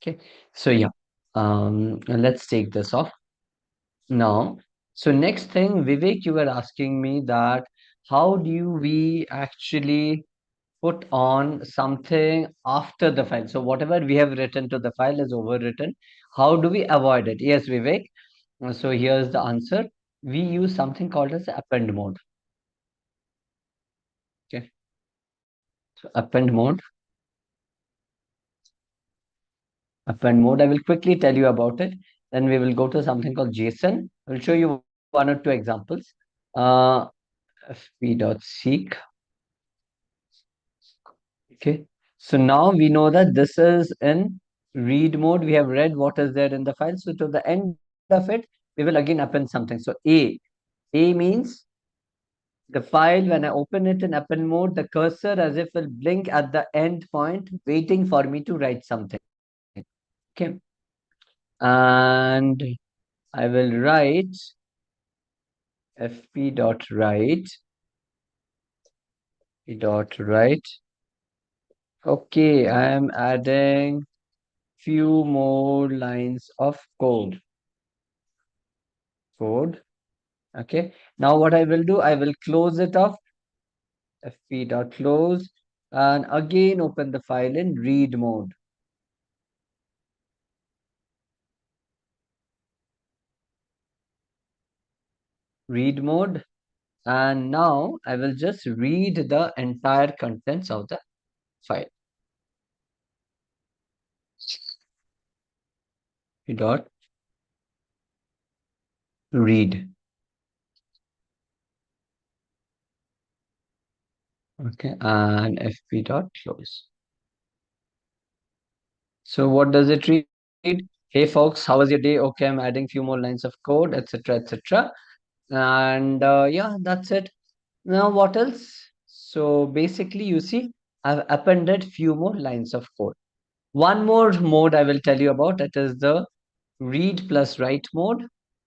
Okay, so yeah, let's take this off now. So next thing, Vivek, you were asking me that how do we actually put on something after the file? So whatever we have written to the file is overwritten. How do we avoid it? Yes, Vivek. So here's the answer. We use something called as append mode. Okay, so append mode. I will quickly tell you about it. Then we will go to something called JSON. I will show you one or two examples. Uh, fp.seek. Okay. So now we know that this is in read mode. We have read what is there in the file. So to the end of it, we will again append something. So A means the file, when I open it in append mode, the cursor as if will blink at the end point, waiting for me to write something. Okay. And I will write fp.write dot write. Okay, I am adding few more lines of code. Okay. Now what I will do, I will close it off, fp.close, and again open the file in read mode. Read mode. And now I will just read the entire contents of the file. Dot read. Okay, and fp.close. So what does it read? Hey folks, how was your day? Okay, I'm adding few more lines of code, etc., etc. And yeah, that's it. Now what else? So basically, you see, I've appended few more lines of code. One more mode I will tell you about. It is the read plus write mode.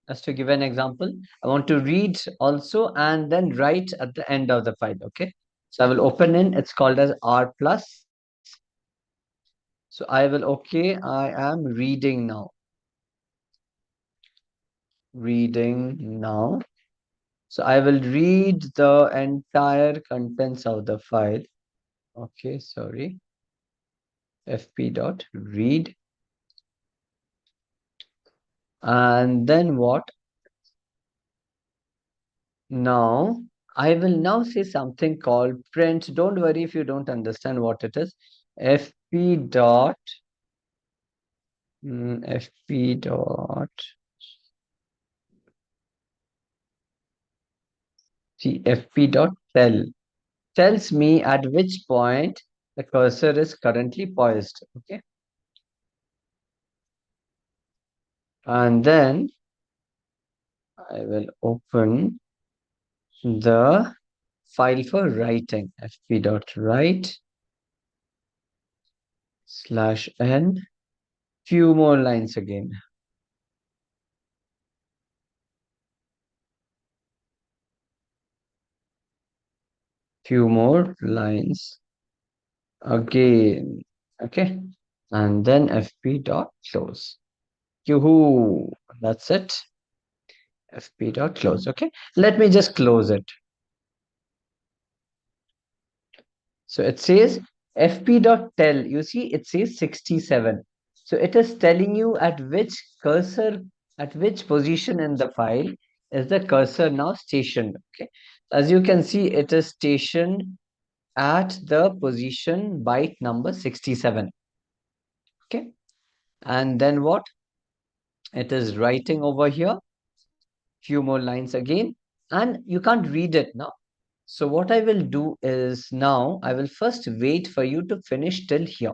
Just to give an example, I want to read also and then write at the end of the file. Okay, so I will open in. It's called as R plus. So I will okay. I am reading now. Reading now. So I will read the entire contents of the file. Okay, sorry. fp.read. And then what? Now, I will now say something called print. Don't worry if you don't understand what it is. fp dot fp dot fp dot tells me at which point the cursor is currently poised. Okay, and then I will open the file for writing. fp dot write slash n. Few more lines again. Few more lines again. Okay. And then fp dot close. Yoo-hoo. That's it. fp dot close. Okay. Let me just close it. So it says fp dot tell. You see, it says 67. So it is telling you at which cursor, at which position in the file is the cursor now stationed. Okay. As you can see, it is stationed at the position byte number 67. Okay. And then what? It is writing over here, few more lines again, and you can't read it now. So what I will do is now I will first wait for you to finish till here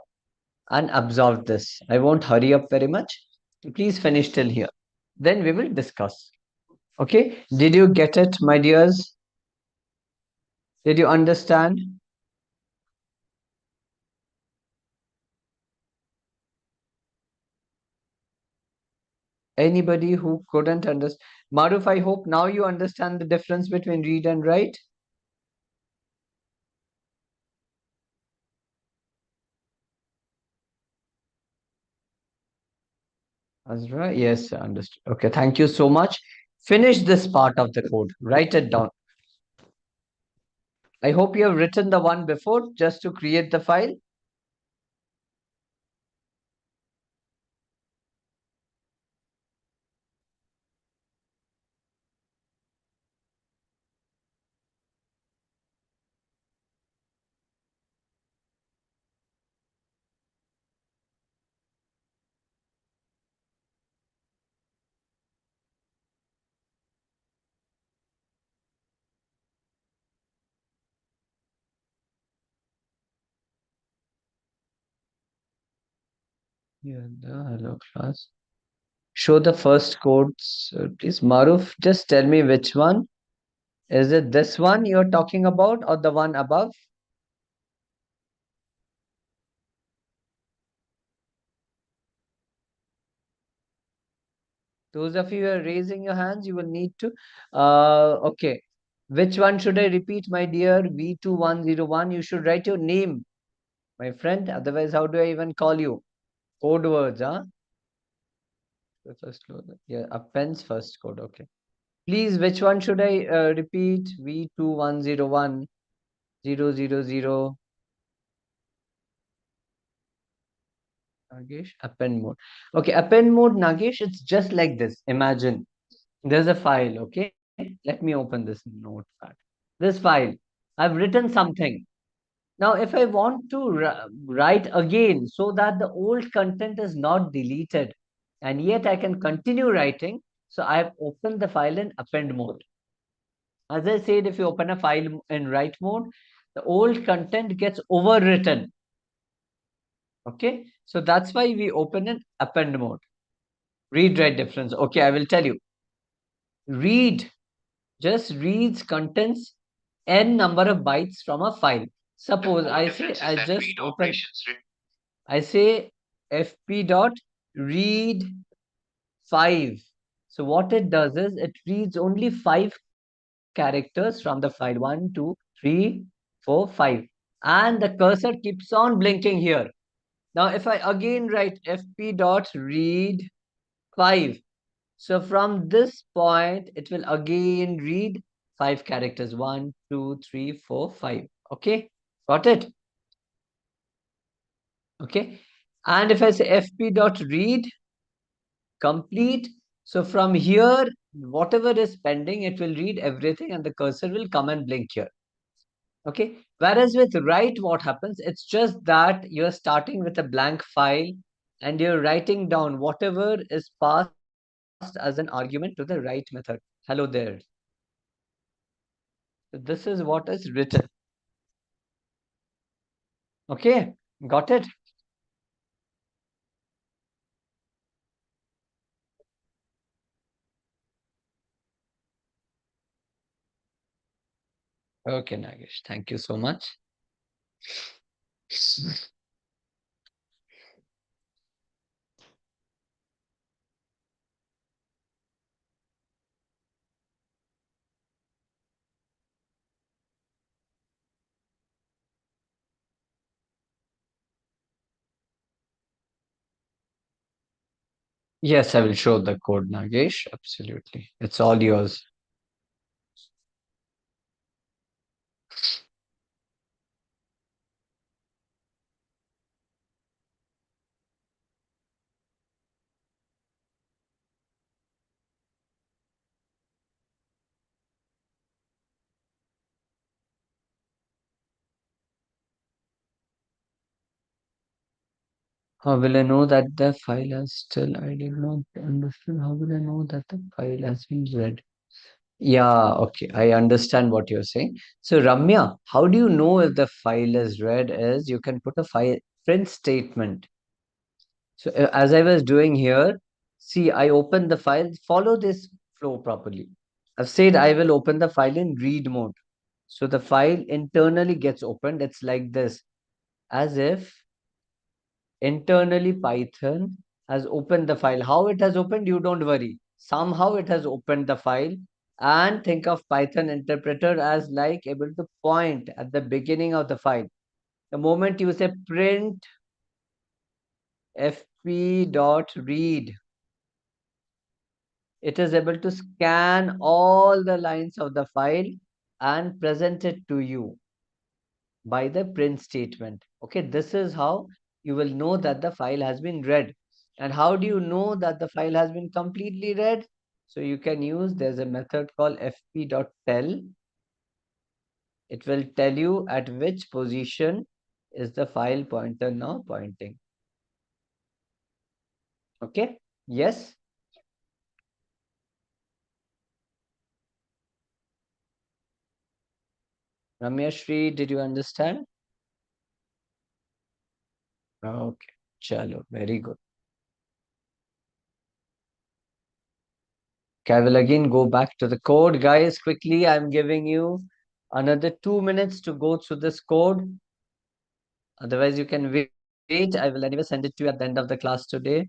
and absorb this. I won't hurry up very much. Please finish till here. Then we will discuss. Okay? Did you get it, my dears? Did you understand? Anybody who couldn't understand? Maruf, I hope now you understand the difference between read and write. Azra, yes, understood. Okay, thank you so much. Finish this part of the code. Write it down. I hope you have written the one before just to create the file. Yeah, hello class. Show the first codes, please. Maruf, just tell me which one. Is it this one you're talking about or the one above? Those of you who are raising your hands, you will need to. Okay. Which one should I repeat, my dear? V2101. You should write your name, my friend. Otherwise, how do I even call you? Code words, huh? The first code. Yeah, appends first code. Okay. Please, which one should I repeat? V2101 000. Nagesh, append mode. Okay, append mode, Nagesh, it's just like this. Imagine there's a file, okay? Let me open this notepad. This file, I've written something. Now, if I want to write again so that the old content is not deleted and yet I can continue writing, so I've opened the file in append mode. As I said, if you open a file in write mode, the old content gets overwritten. Okay, so that's why we open in append mode. Read write difference. Okay, I will tell you. Read just reads contents n number of bytes from a file. Suppose I say I just open. I say fp dot read 5. So what it does is it reads only 5 characters from the file. 1, 2, 3, 4, 5, and the cursor keeps on blinking here. Now if I again write fp dot read 5, so from this point, it will again read 5 characters. 1, 2, 3, 4, 5. Okay, got it? Okay. And if I say fp dot read complete, so from here, whatever is pending, it will read everything and the cursor will come and blink here. Okay. Whereas with write, what happens? It's just that you're starting with a blank file and you're writing down whatever is passed as an argument to the write method. Hello there. So this is what is written. Okay, got it? Okay, Nagesh, thank you so much. Yes, I will show the code, Nagesh. Absolutely. It's all yours. How will I know that the file has still, I did not understand. How will I know that the file has been read? Yeah, okay. I understand what you're saying. So, Ramya, how do you know if the file is read is you can put a file print statement. So, as I was doing here, see, I open the file, follow this flow properly. I've said I will open the file in read mode. So the file internally gets opened. It's like this, as if internally Python has opened the file. How it has opened, you don't worry. Somehow it has opened the file, and think of Python interpreter as like able to point at the beginning of the file. The moment you say print fp.read, it is able to scan all the lines of the file and present it to you by the print statement. Okay, this is how you will know that the file has been read. And how do you know that the file has been completely read? So you can use, there's a method called fp.tell. It will tell you at which position is the file pointer now pointing. Okay, yes, Ramya Shri, did you understand? Okay, chalo, very good. Okay, I will again go back to the code. Guys, quickly, I'm giving you another 2 minutes to go through this code. Otherwise, you can wait. I will anyway send it to you at the end of the class today.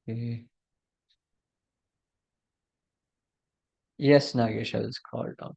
Okay. Yes, Nagesh, I will scroll down.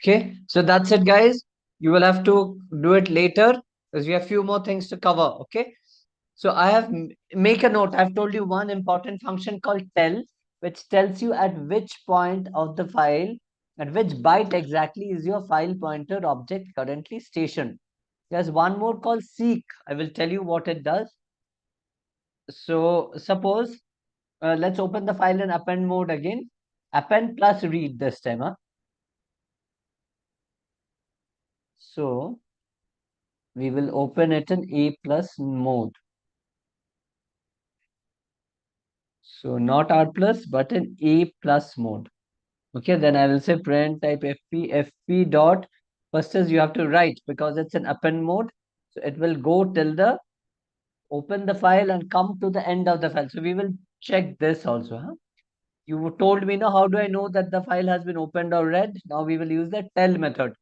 Okay, so that's it, guys. You will have to do it later because we have few more things to cover. Okay, so I have make a note. I've told you one important function called tell, which tells you at which point of the file, at which byte exactly is your file pointer object currently stationed. There's one more called seek. I will tell you what it does. So suppose let's open the file in append mode again. Append plus read this time. Huh? So we will open it in A plus mode. So not R plus, but in A plus mode. Okay, then I will say print type fp dot. First is you have to write because it's in append mode. So it will go till the open the file and come to the end of the file. So we will check this also. Huh? You told me now, how do I know that the file has been opened or read? Now we will use the tell method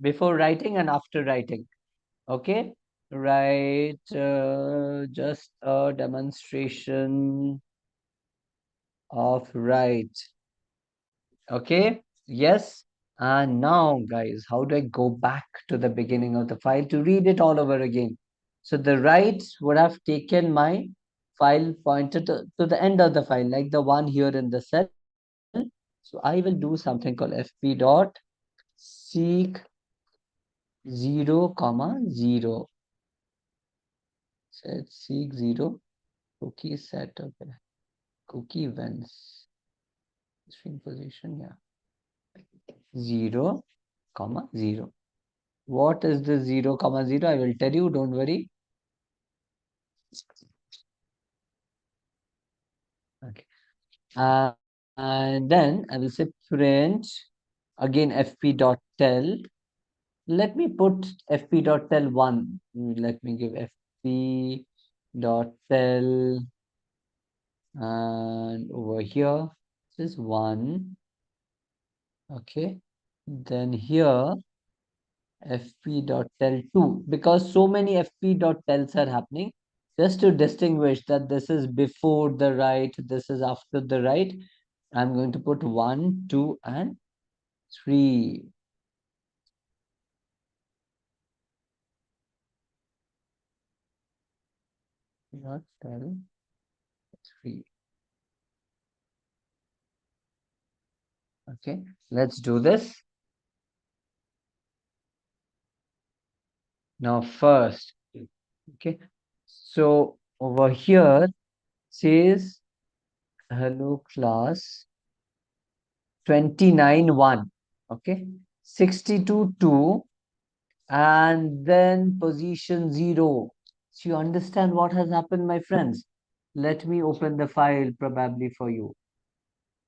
before writing and after writing. Okay, right. Just a demonstration of write. Okay, yes. And now, guys, how do I go back to the beginning of the file to read it all over again? So the write would have taken my file pointer to the end of the file, like the one here in the cell. So I will do something called fp dot seek 0 comma 0. Set seek 0 cookie set. Okay, cookie events string position. Yeah, 0 comma 0. What is the 0 comma 0? I will tell you, don't worry. Okay. And then I will say print again fp dot tell. Let me put fp dot tell 1. Let me give fp dot tell, and over here this is 1. Okay. Then here fp.tell2 because so many fp.tells are happening. Just to distinguish that this is before the write, this is after the write, I'm going to put 1, 2, and 3. Not tell 3. Okay, let's do this. Now first, okay, so over here says hello class 29 1. Okay, 62 2, and then position 0. So you understand what has happened, my friends? Let me open the file probably for you.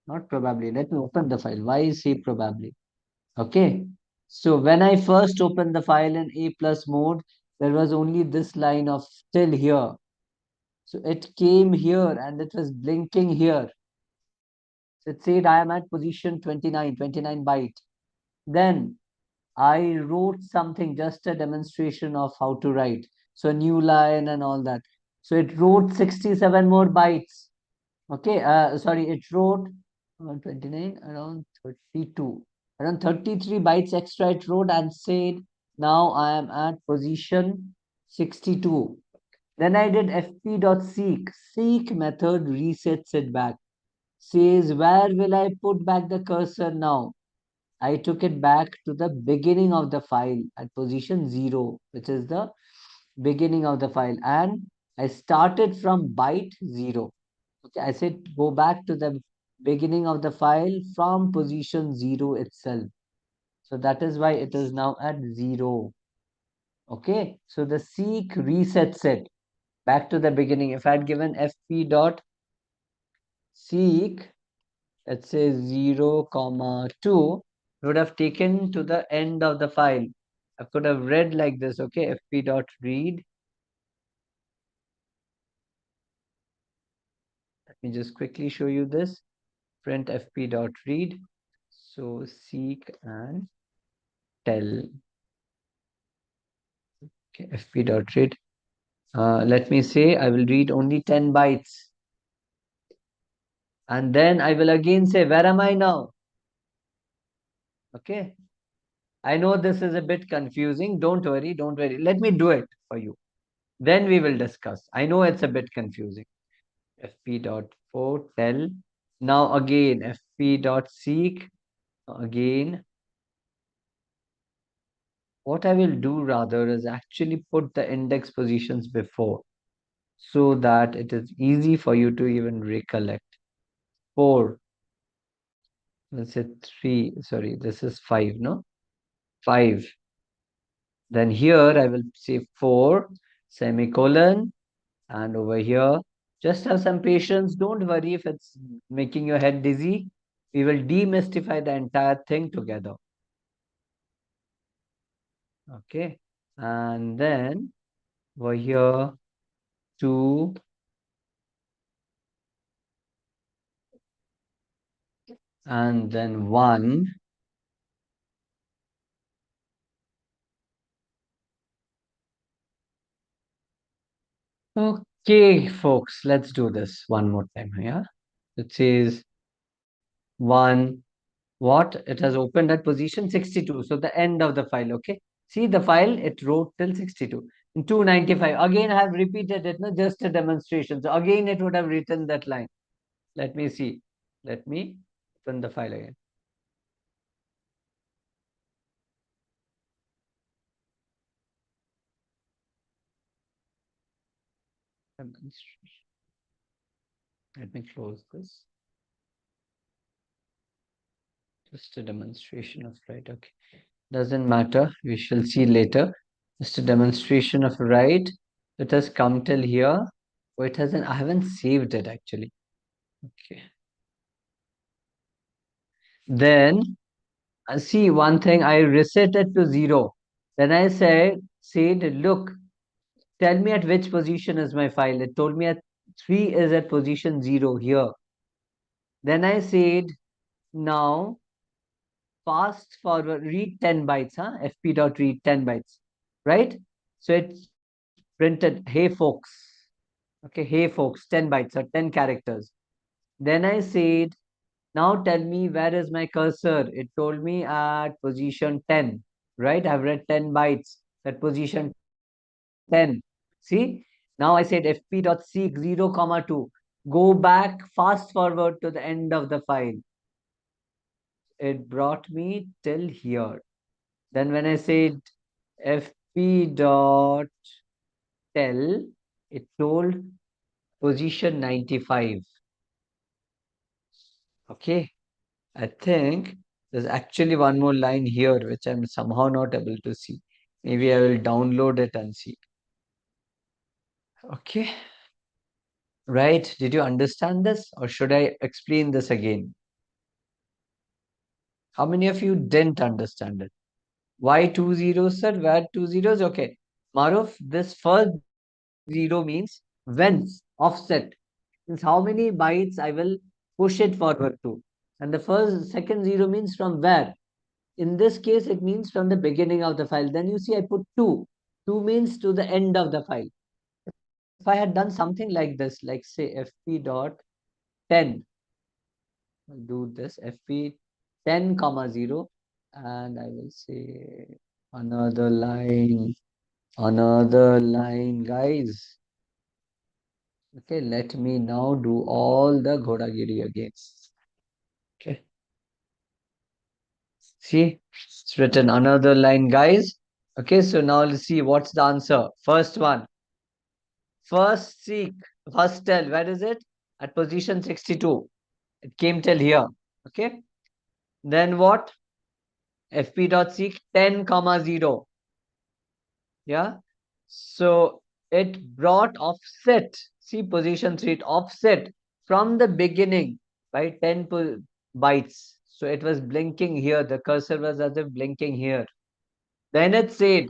Not probably, let me open the file. Why say probably? Okay. So when I first opened the file in A plus mode, there was only this line of still here. So it came here and it was blinking here. So it said I am at position 29 byte. Then I wrote something, just a demonstration of how to write. So a new line and all that. So it wrote 67 more bytes. Okay, sorry, it wrote around 29, around 32, around 33 bytes extra it wrote and said, now I am at position 62. Then I did fp.seek. Seek method resets it back. Says, where will I put back the cursor now? I took it back to the beginning of the file at position 0, which is the beginning of the file. And I started from byte 0. Okay, I said go back to the beginning of the file from position 0 itself. So that is why it is now at 0. Okay, so the seek resets it back to the beginning. If I had given fp dot seek, let's say 0 comma 2, it would have taken to the end of the file. I could have read like this, okay, fp dot read. Let me just quickly show you this. Print fp dot read. So seek and tell. Okay, fp dot read. Let me say I will read only 10 bytes. And then I will again say, where am I now? Okay. I know this is a bit confusing. Don't worry, don't worry. Let me do it for you. Then we will discuss. I know it's a bit confusing. fp dot for tell. Now again, fp dot seek. Again, what I will do rather is actually put the index positions before so that it is easy for you to even recollect. 4, let's say 3, sorry, this is 5, no? 5. Then here I will say 4, semicolon, and over here, just have some patience. Don't worry if it's making your head dizzy. We will demystify the entire thing together. Okay. And then over here, 2, and then 1. Okay, folks, let's do this one more time here. It says 1, what? It has opened at position 62. So the end of the file, okay? See the file, it wrote till 62. In 295, again I have repeated it, no, just a demonstration. So again it would have written that line. Let me see. Let me open the file again. Let me close this. Just a demonstration of right, okay. Doesn't matter, we shall see later. Just a demonstration of right. It has come till here. Oh, it hasn't, I haven't saved it actually. Okay. Then see one thing, I reset it to 0. Then I said, look, tell me at which position is my file. It told me at 3 is at position 0 here. Then I said, now fast forward, read 10 bytes, fp dot read 10 bytes, right? So it printed, hey folks. Okay, hey folks, 10 bytes or 10 characters. Then I said, now tell me where is my cursor? It told me at position 10, right? I've read 10 bytes at position 10. See, now I said fp.seek 0, comma 2. Go back, fast forward to the end of the file. It brought me till here. Then when I said fp dot tell, it told position 95. Okay, I think there's actually one more line here which I'm somehow not able to see. Maybe I will download it and see. Okay, right? Did you understand this or should I explain this again? How many of you didn't understand it? Why 2 zeros, sir? Where 2 zeros? Okay. Maruf, this first 0 means when offset. Means how many bytes I will push it forward to. And the second 0 means from where. In this case, it means from the beginning of the file. Then you see I put 2. 2 means to the end of the file. If I had done something like this, like say fp dot 10, I'll do this fp 10 comma 0, and I will say another line, guys. Okay, let me now do all the Ghodagiri again. Okay. See, it's written another line, guys. Okay, so now let's see what's the answer. First one. First seek, first tell, where is it? At position 62. It came till here. Okay. Then what? fp.seek 10 comma 0. Yeah. So it brought offset. See position 3, it offset from the beginning by 10 bytes. So it was blinking here. The cursor was as if blinking here. Then it said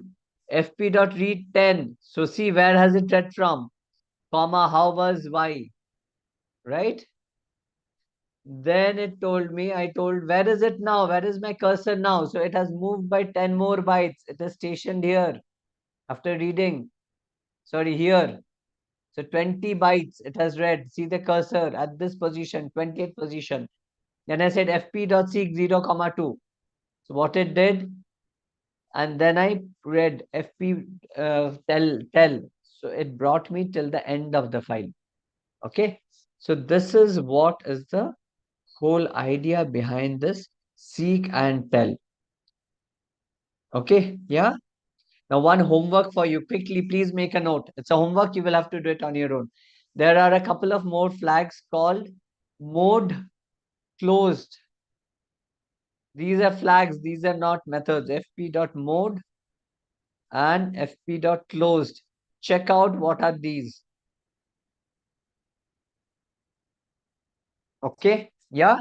fp.read 10. So see where has it read from? Comma, how was y? Right? Then it told me, I told, where is it now? Where is my cursor now? So it has moved by 10 more bytes. It is stationed here after reading. Sorry, here. So 20 bytes it has read. See the cursor at this position, 20th position. Then I said fp.seek 0, comma 2. So what it did? and then I read FP tell. So it brought me till the end of the file. Okay. So this is what is the whole idea behind this seek and tell. Okay. Yeah. Now, one homework for you quickly, please make a note. It's a homework, you will have to do it on your own. There are a couple of more flags called mode closed. These are flags, these are not methods. fp.mode and fp.closed. Check out what are these. Okay. Yeah.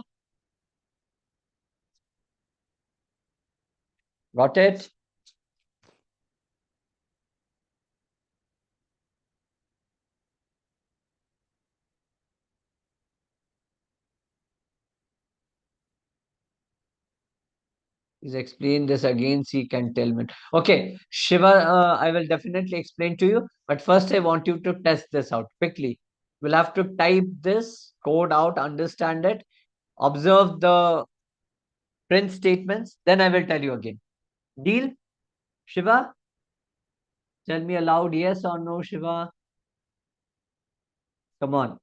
Got it. Please explain this again. Seek and tell me. Okay, Shiva, I will definitely explain to you. But first, I want you to test this out quickly. We'll have to type this code out, understand it, observe the print statements. Then I will tell you again. Deal? Shiva, tell me aloud yes or no, Shiva. Come on.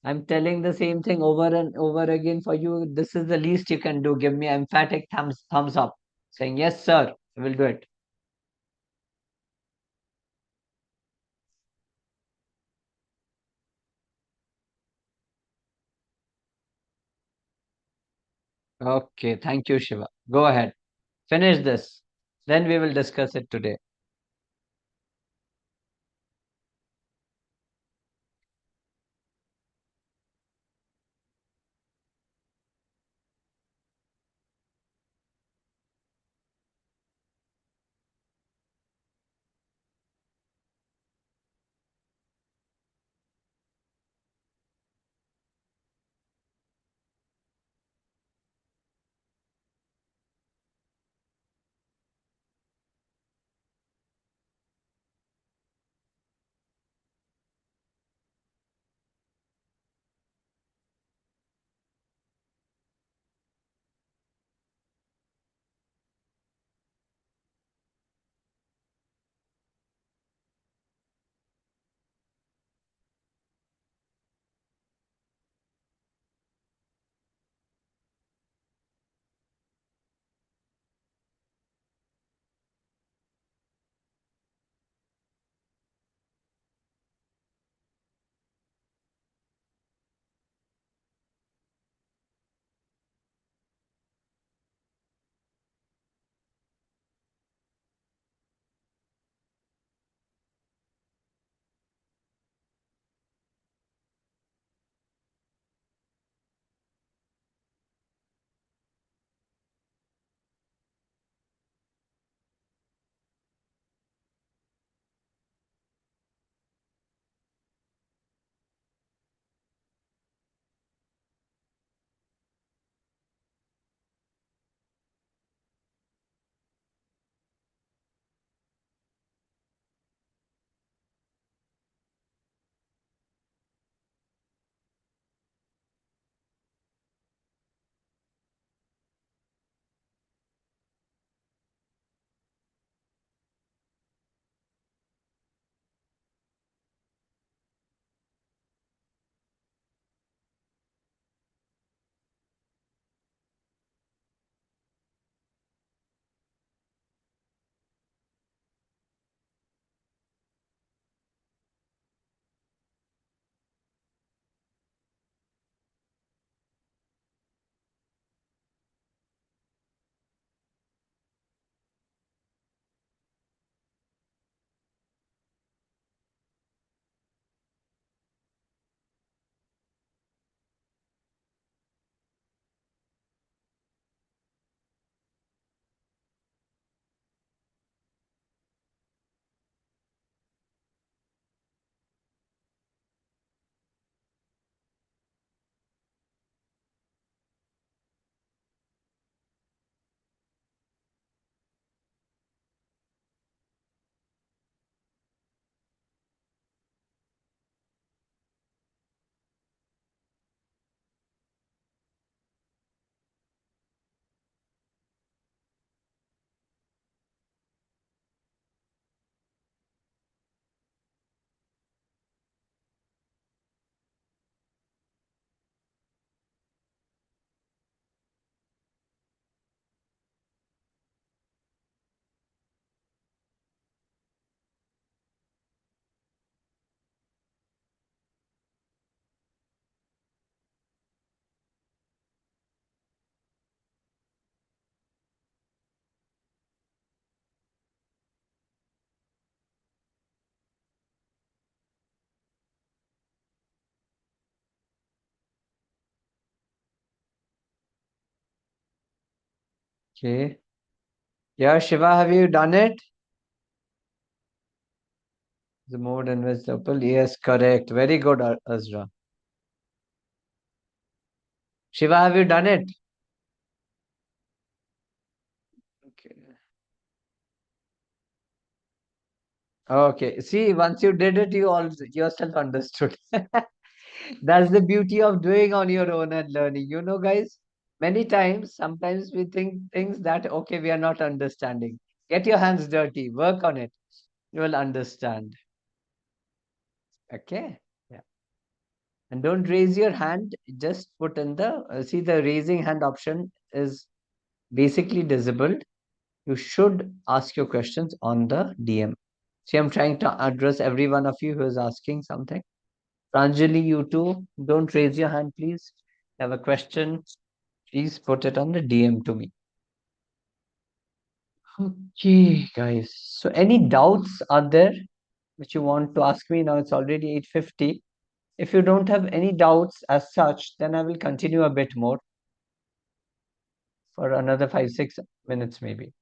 I'm telling the same thing over and over again for you. This is the least you can do. Give me emphatic thumbs up, saying yes, sir. I will do it. Okay, thank you, Shiva. Go ahead. Finish this. Then we will discuss it today. Okay. Yeah, Shiva, have you done it? The mode invisible. Yes, correct. Very good, Azra. Shiva, have you done it? Okay. Okay. See, once you did it, you all yourself understood. That's the beauty of doing on your own and learning. You know, guys, many times, sometimes we think things that, okay, we are not understanding. Get your hands dirty, work on it. You will understand. Okay. Yeah. And don't raise your hand, just put in the, see, the raising hand option is basically disabled. You should ask your questions on the DM. See, I'm trying to address every one of you who is asking something. Pranjali, you too, don't raise your hand, please. Have a question, please put it on the DM to me. Okay, guys. So any doubts are there which you want to ask me? Now it's already 8:50. If you don't have any doubts as such, then I will continue a bit more for another 5, 6 minutes maybe.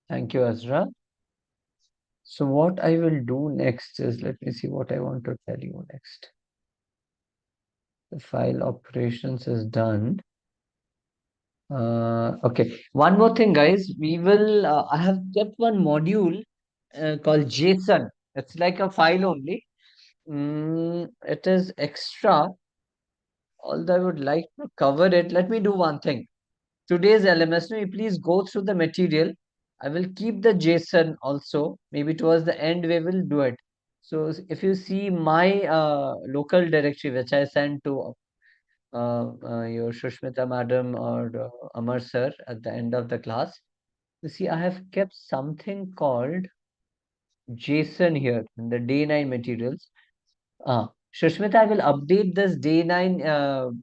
Thank you, Azra. So what I will do next is, let me see what I want to tell you next. The file operations is done. Okay. One more thing, guys. We will, I have kept one module called JSON. It's like a file only. It is extra, although I would like to cover it. Let me do one thing. Today's LMS, no, you please go through the material. I will keep the JSON also. Maybe towards the end, we will do it. So if you see my local directory, which I sent to your Shushmita madam or Amar sir at the end of the class, you see, I have kept something called JSON here in the day 9 materials. Shushmita, I will update this day 9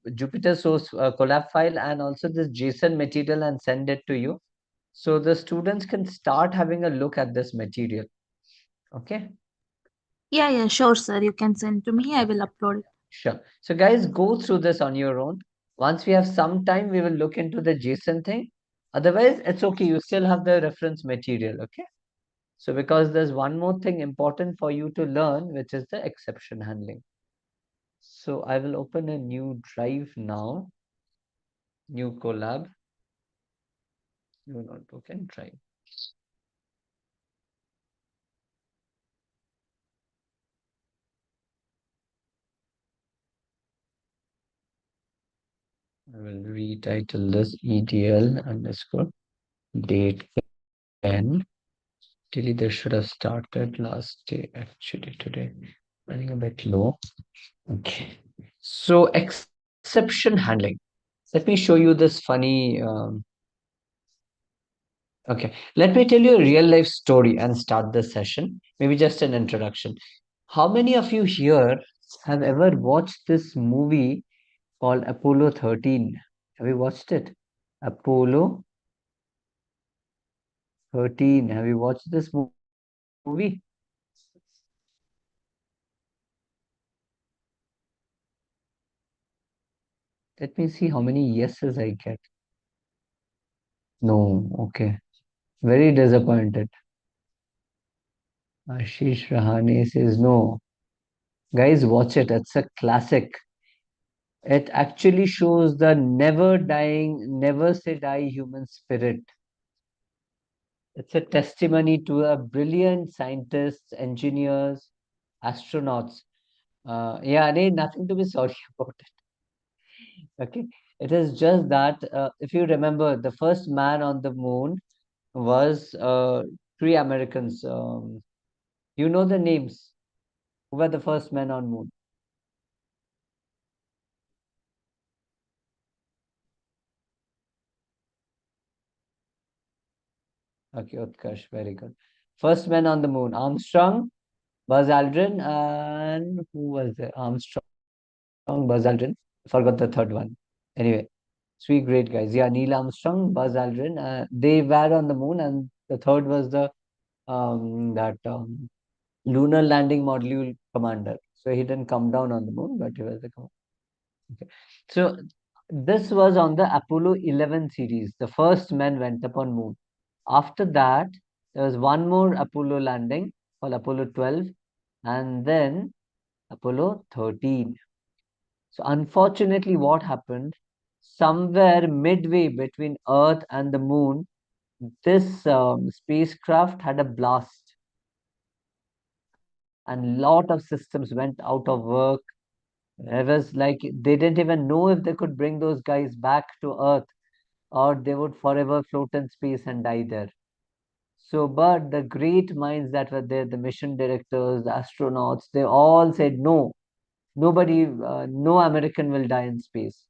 Jupyter source collab file and also this JSON material and send it to you. So the students can start having a look at this material. Okay? Yeah, yeah, sure, sir. You can send to me. I Sure. will upload it. Sure. So guys, go through this on your own. Once we have some time, we will look into the JSON thing. Otherwise, it's okay. You still have the reference material. Okay? So because there's one more thing important for you to learn, which is the exception handling. So I will open a new drive now, new collab. You not open drive. I will retitle this EDL underscore date 10. Actually, this should have started last day, actually, today. Running a bit low. Okay. So, exception handling. Let me show you this funny. Okay. Let me tell you a real life story and start the session. Maybe just an introduction. How many of you here have ever watched this movie called Apollo 13? Have you watched it? Apollo 13. Have you watched this movie? Let me see how many yeses I get. No, okay. Very disappointed. Ashish Rahane says no. Guys, watch it. It's a classic. It actually shows the never dying, never say die human spirit. It's a testimony to a brilliant scientists, engineers, astronauts. Yeah, there nothing to be sorry about it. Okay. It is just that if you remember, the first man on the moon was three Americans. You know the names. Who were the first men on moon? Okay, Utkarsh, very good. First men on the moon, Armstrong, Buzz Aldrin, and who was there? Armstrong, Buzz Aldrin. Forgot the third one. Anyway, three great guys. Yeah, Neil Armstrong, Buzz Aldrin. They were on the moon, and the third was the that lunar landing module commander. So he didn't come down on the moon, but he was the commander. Okay. So this was on the Apollo 11 series. The first men went up on moon. After that, there was one more Apollo landing called Apollo 12, and then Apollo 13. So unfortunately, what happened? Somewhere midway between Earth and the moon, this spacecraft had a blast, and lot of systems went out of work. It was like they didn't even know if they could bring those guys back to Earth, or they would forever float in space and die there. So, but the great minds that were there, the mission directors, the astronauts, they all said no, nobody, no American will die in space.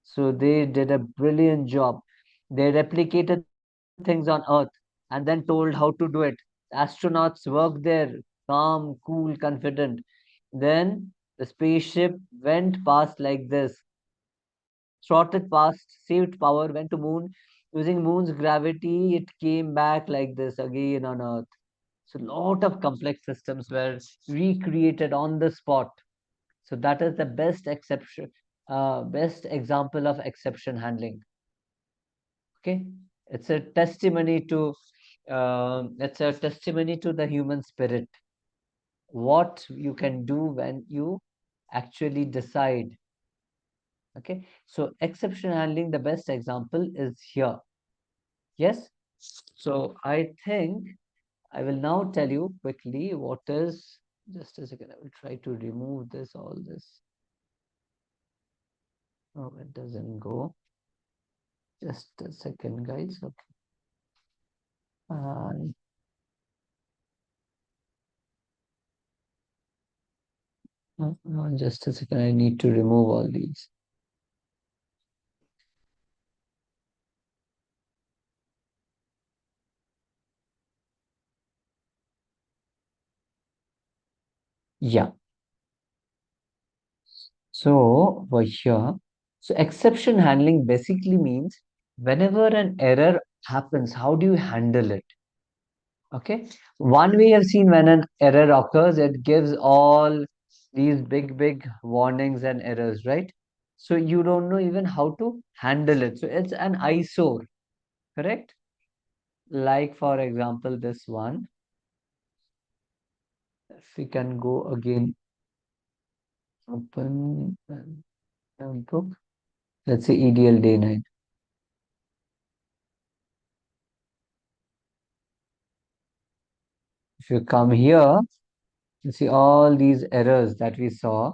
So they did a brilliant job. They replicated things on Earth and then told how to do it. Astronauts worked there, calm, cool, confident. Then the spaceship went past like this, trotted past, saved power, went to moon. Using moon's gravity, it came back like this again on Earth. So lot of complex systems were recreated on the spot. So that is the best example of exception handling. Okay, it's a testimony to the human spirit. What you can do when you actually decide. Okay, so exception handling, the best example is here. Yes. So I think I will now tell you quickly what is. Just a second. I will try to remove this. All this. Oh, it doesn't go. Just a second, guys. Okay. Uh, just a second. I need to remove all these. Yeah. So over here, so exception handling basically means whenever an error happens, how do you handle it? Okay. One way I've seen when an error occurs, it gives all these big warnings and errors, right? So you don't know even how to handle it. So it's an eyesore, correct? Like for example, this one. If we can go again, open book. Let's say EDL day 9. If you come here, you see all these errors that we saw.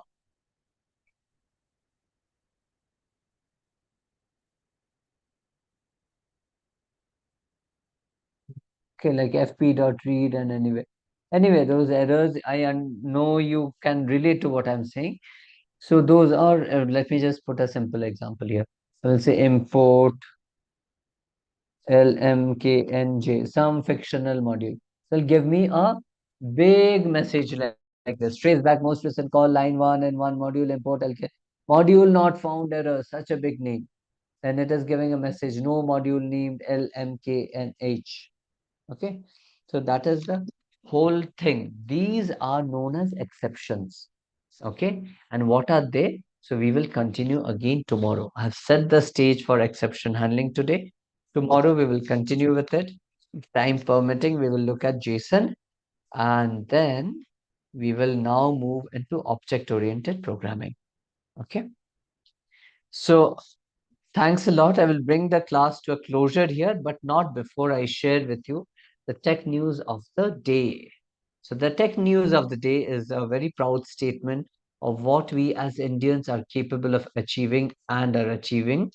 Okay, like fp.read and anyway, those errors, know you can relate to what I'm saying. So those are, let me just put a simple example here. We'll say import lmknj, some fictional module. So it'll give me a big message like this. Trace back most recent call, line 1 and 1 module, import lk. Module not found error, such a big name. Then it is giving a message, no module named lmknh. Okay, so that is the whole thing. These are known as exceptions. Okay, and what are they? So we will continue again tomorrow. I have set the stage for exception handling today. Tomorrow we will continue with it. Time permitting, we will look at JSON, and then we will now move into object-oriented programming. Okay, so thanks a lot. I will bring the class to a closure here, but not before I share with you the tech news of the day. So the tech news of the day is a very proud statement of what we as Indians are capable of achieving and are achieving.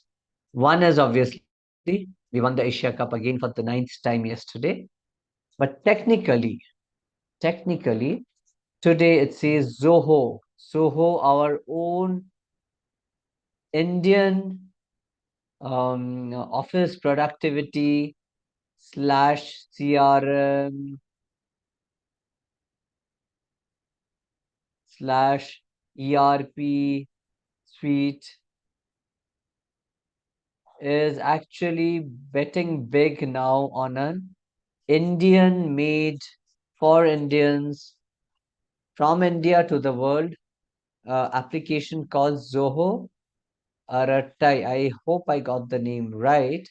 One is obviously we won the Asia Cup again for the ninth time yesterday. But technically, today it says Zoho. Zoho, our own Indian office productivity slash CRM slash ERP suite is actually betting big now on an Indian made for Indians from India to the world application called Zoho Aratai. I hope I got the name right.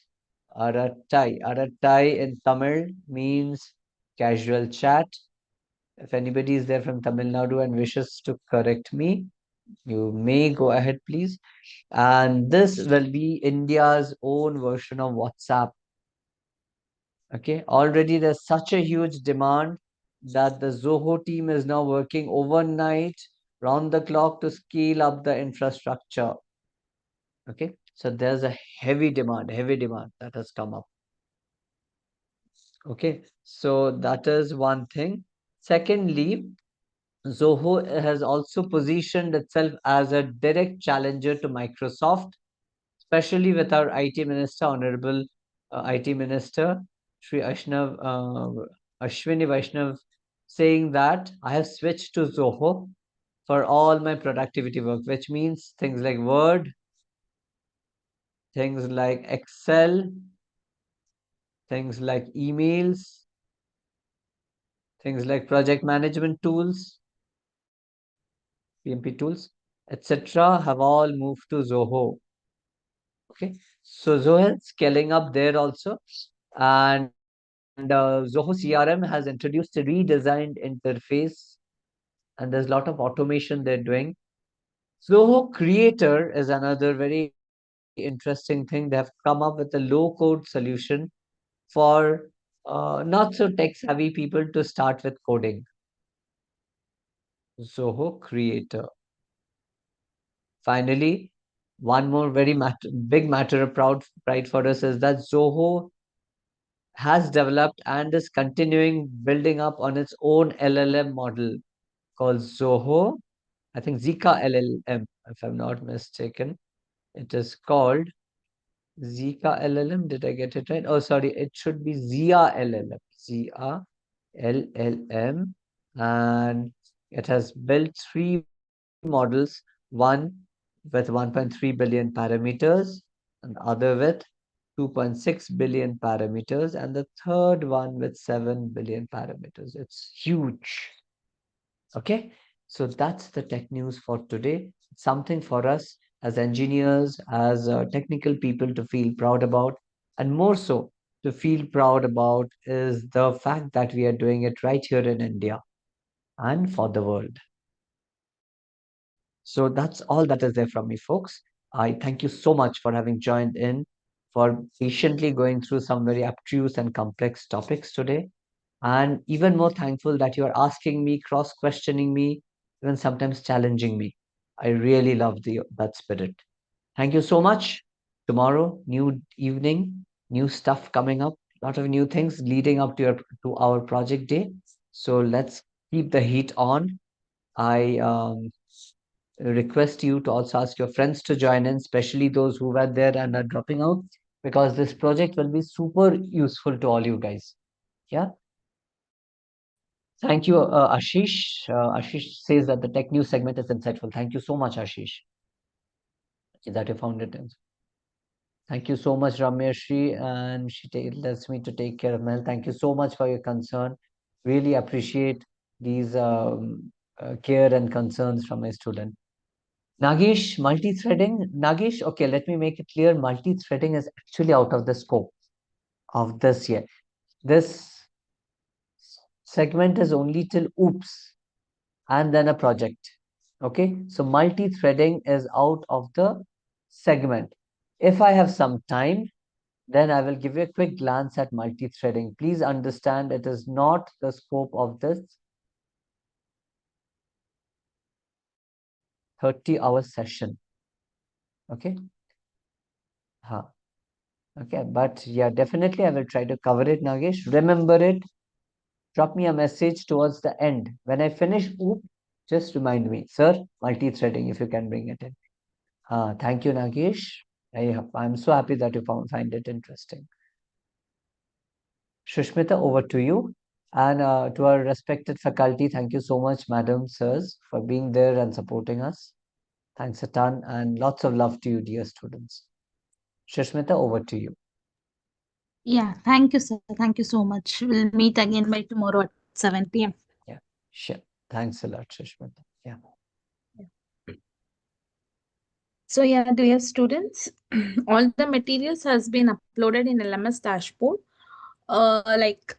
Aratai. Aratai in Tamil means casual chat. If anybody is there from Tamil Nadu and wishes to correct me, you may go ahead, please. And this will be India's own version of WhatsApp. Okay, already there's such a huge demand that the Zoho team is now working overnight, round the clock to scale up the infrastructure. Okay, so there's a heavy demand that has come up. Okay, so that is one thing. Secondly, Zoho has also positioned itself as a direct challenger to Microsoft, especially with our IT Minister, Honorable IT Minister Sri Ashwini Vaishnav, saying that I have switched to Zoho for all my productivity work, which means things like Word, things like Excel, things like emails, things like project management tools, PMP tools, etc., have all moved to Zoho. Okay, so Zoho is scaling up there also, and Zoho CRM has introduced a redesigned interface, and there's a lot of automation they're doing. Zoho Creator is another very interesting thing. They have come up with a low-code solution for not so tech-savvy people to start with coding. Zoho Creator. Finally, one more very big matter of pride for us is that Zoho has developed and is continuing building up on its own LLM model called Zoho. I think Zika LLM, if I'm not mistaken. It is called Zika LLM. Did I get it right? Oh, sorry. It should be Zia LLM. Zia LLM. And it has built three models, one with 1.3 billion parameters, and the other with 2.6 billion parameters, and the third one with 7 billion parameters. It's huge. Okay, so that's the tech news for today. Something for us as engineers, as technical people to feel proud about, and more so to feel proud about is the fact that we are doing it right here in India and for the world. So that's all that is there from me, folks. I thank you so much for having joined in, for patiently going through some very abstruse and complex topics today. And even more thankful that you are asking me, cross questioning me, even sometimes challenging me. I really love that spirit. Thank you so much. Tomorrow, new evening, new stuff coming up, a lot of new things leading up to our project day. So let's keep the heat on. I request you to also ask your friends to join in, especially those who were there and are dropping out, because this project will be super useful to all you guys. Yeah. Thank you, Ashish. Ashish says that the tech news segment is insightful. Thank you so much, Ashish, that you found it. Thank you so much, Ramyashi, and she lets me to take care of my health. Thank you so much for your concern. Really appreciate these care and concerns from my student. Nagesh, multi-threading. Nagesh, okay, let me make it clear. Multi-threading is actually out of the scope of this year. This segment is only till oops and then a project. Okay, so multi-threading is out of the segment. If I have some time, then I will give you a quick glance at multi-threading. Please understand it is not the scope of this 30-hour session. Okay. Huh. Okay, but yeah, definitely I will try to cover it, Nagesh. Remember it. Drop me a message towards the end. When I finish OOP, just remind me, sir, multi-threading, if you can bring it in. Thank you, Nagesh. I'm so happy that you find it interesting. Shushmita, over to you. And to our respected faculty, thank you so much, madam, sirs, for being there and supporting us. Thanks a ton, and lots of love to you, dear students. Shushmita, over to you. Yeah, thank you, sir. Thank you so much. We'll meet again by tomorrow at 7 p.m. Yeah, sure. Thanks a lot, Shushmita. Yeah. So yeah, dear students, all the materials has been uploaded in LMS dashboard. Like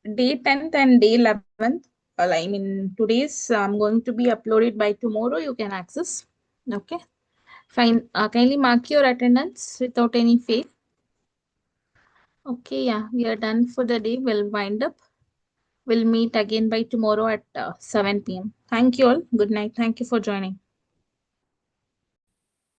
day 10th and day 11th. I mean, today's going to be uploaded by tomorrow. You can access. Okay. Fine. Kindly mark your attendance without any fail. Okay. Yeah, we are done for the day. We'll wind up. We'll meet again by tomorrow at 7 p.m. Thank you all. Good night. Thank you for joining.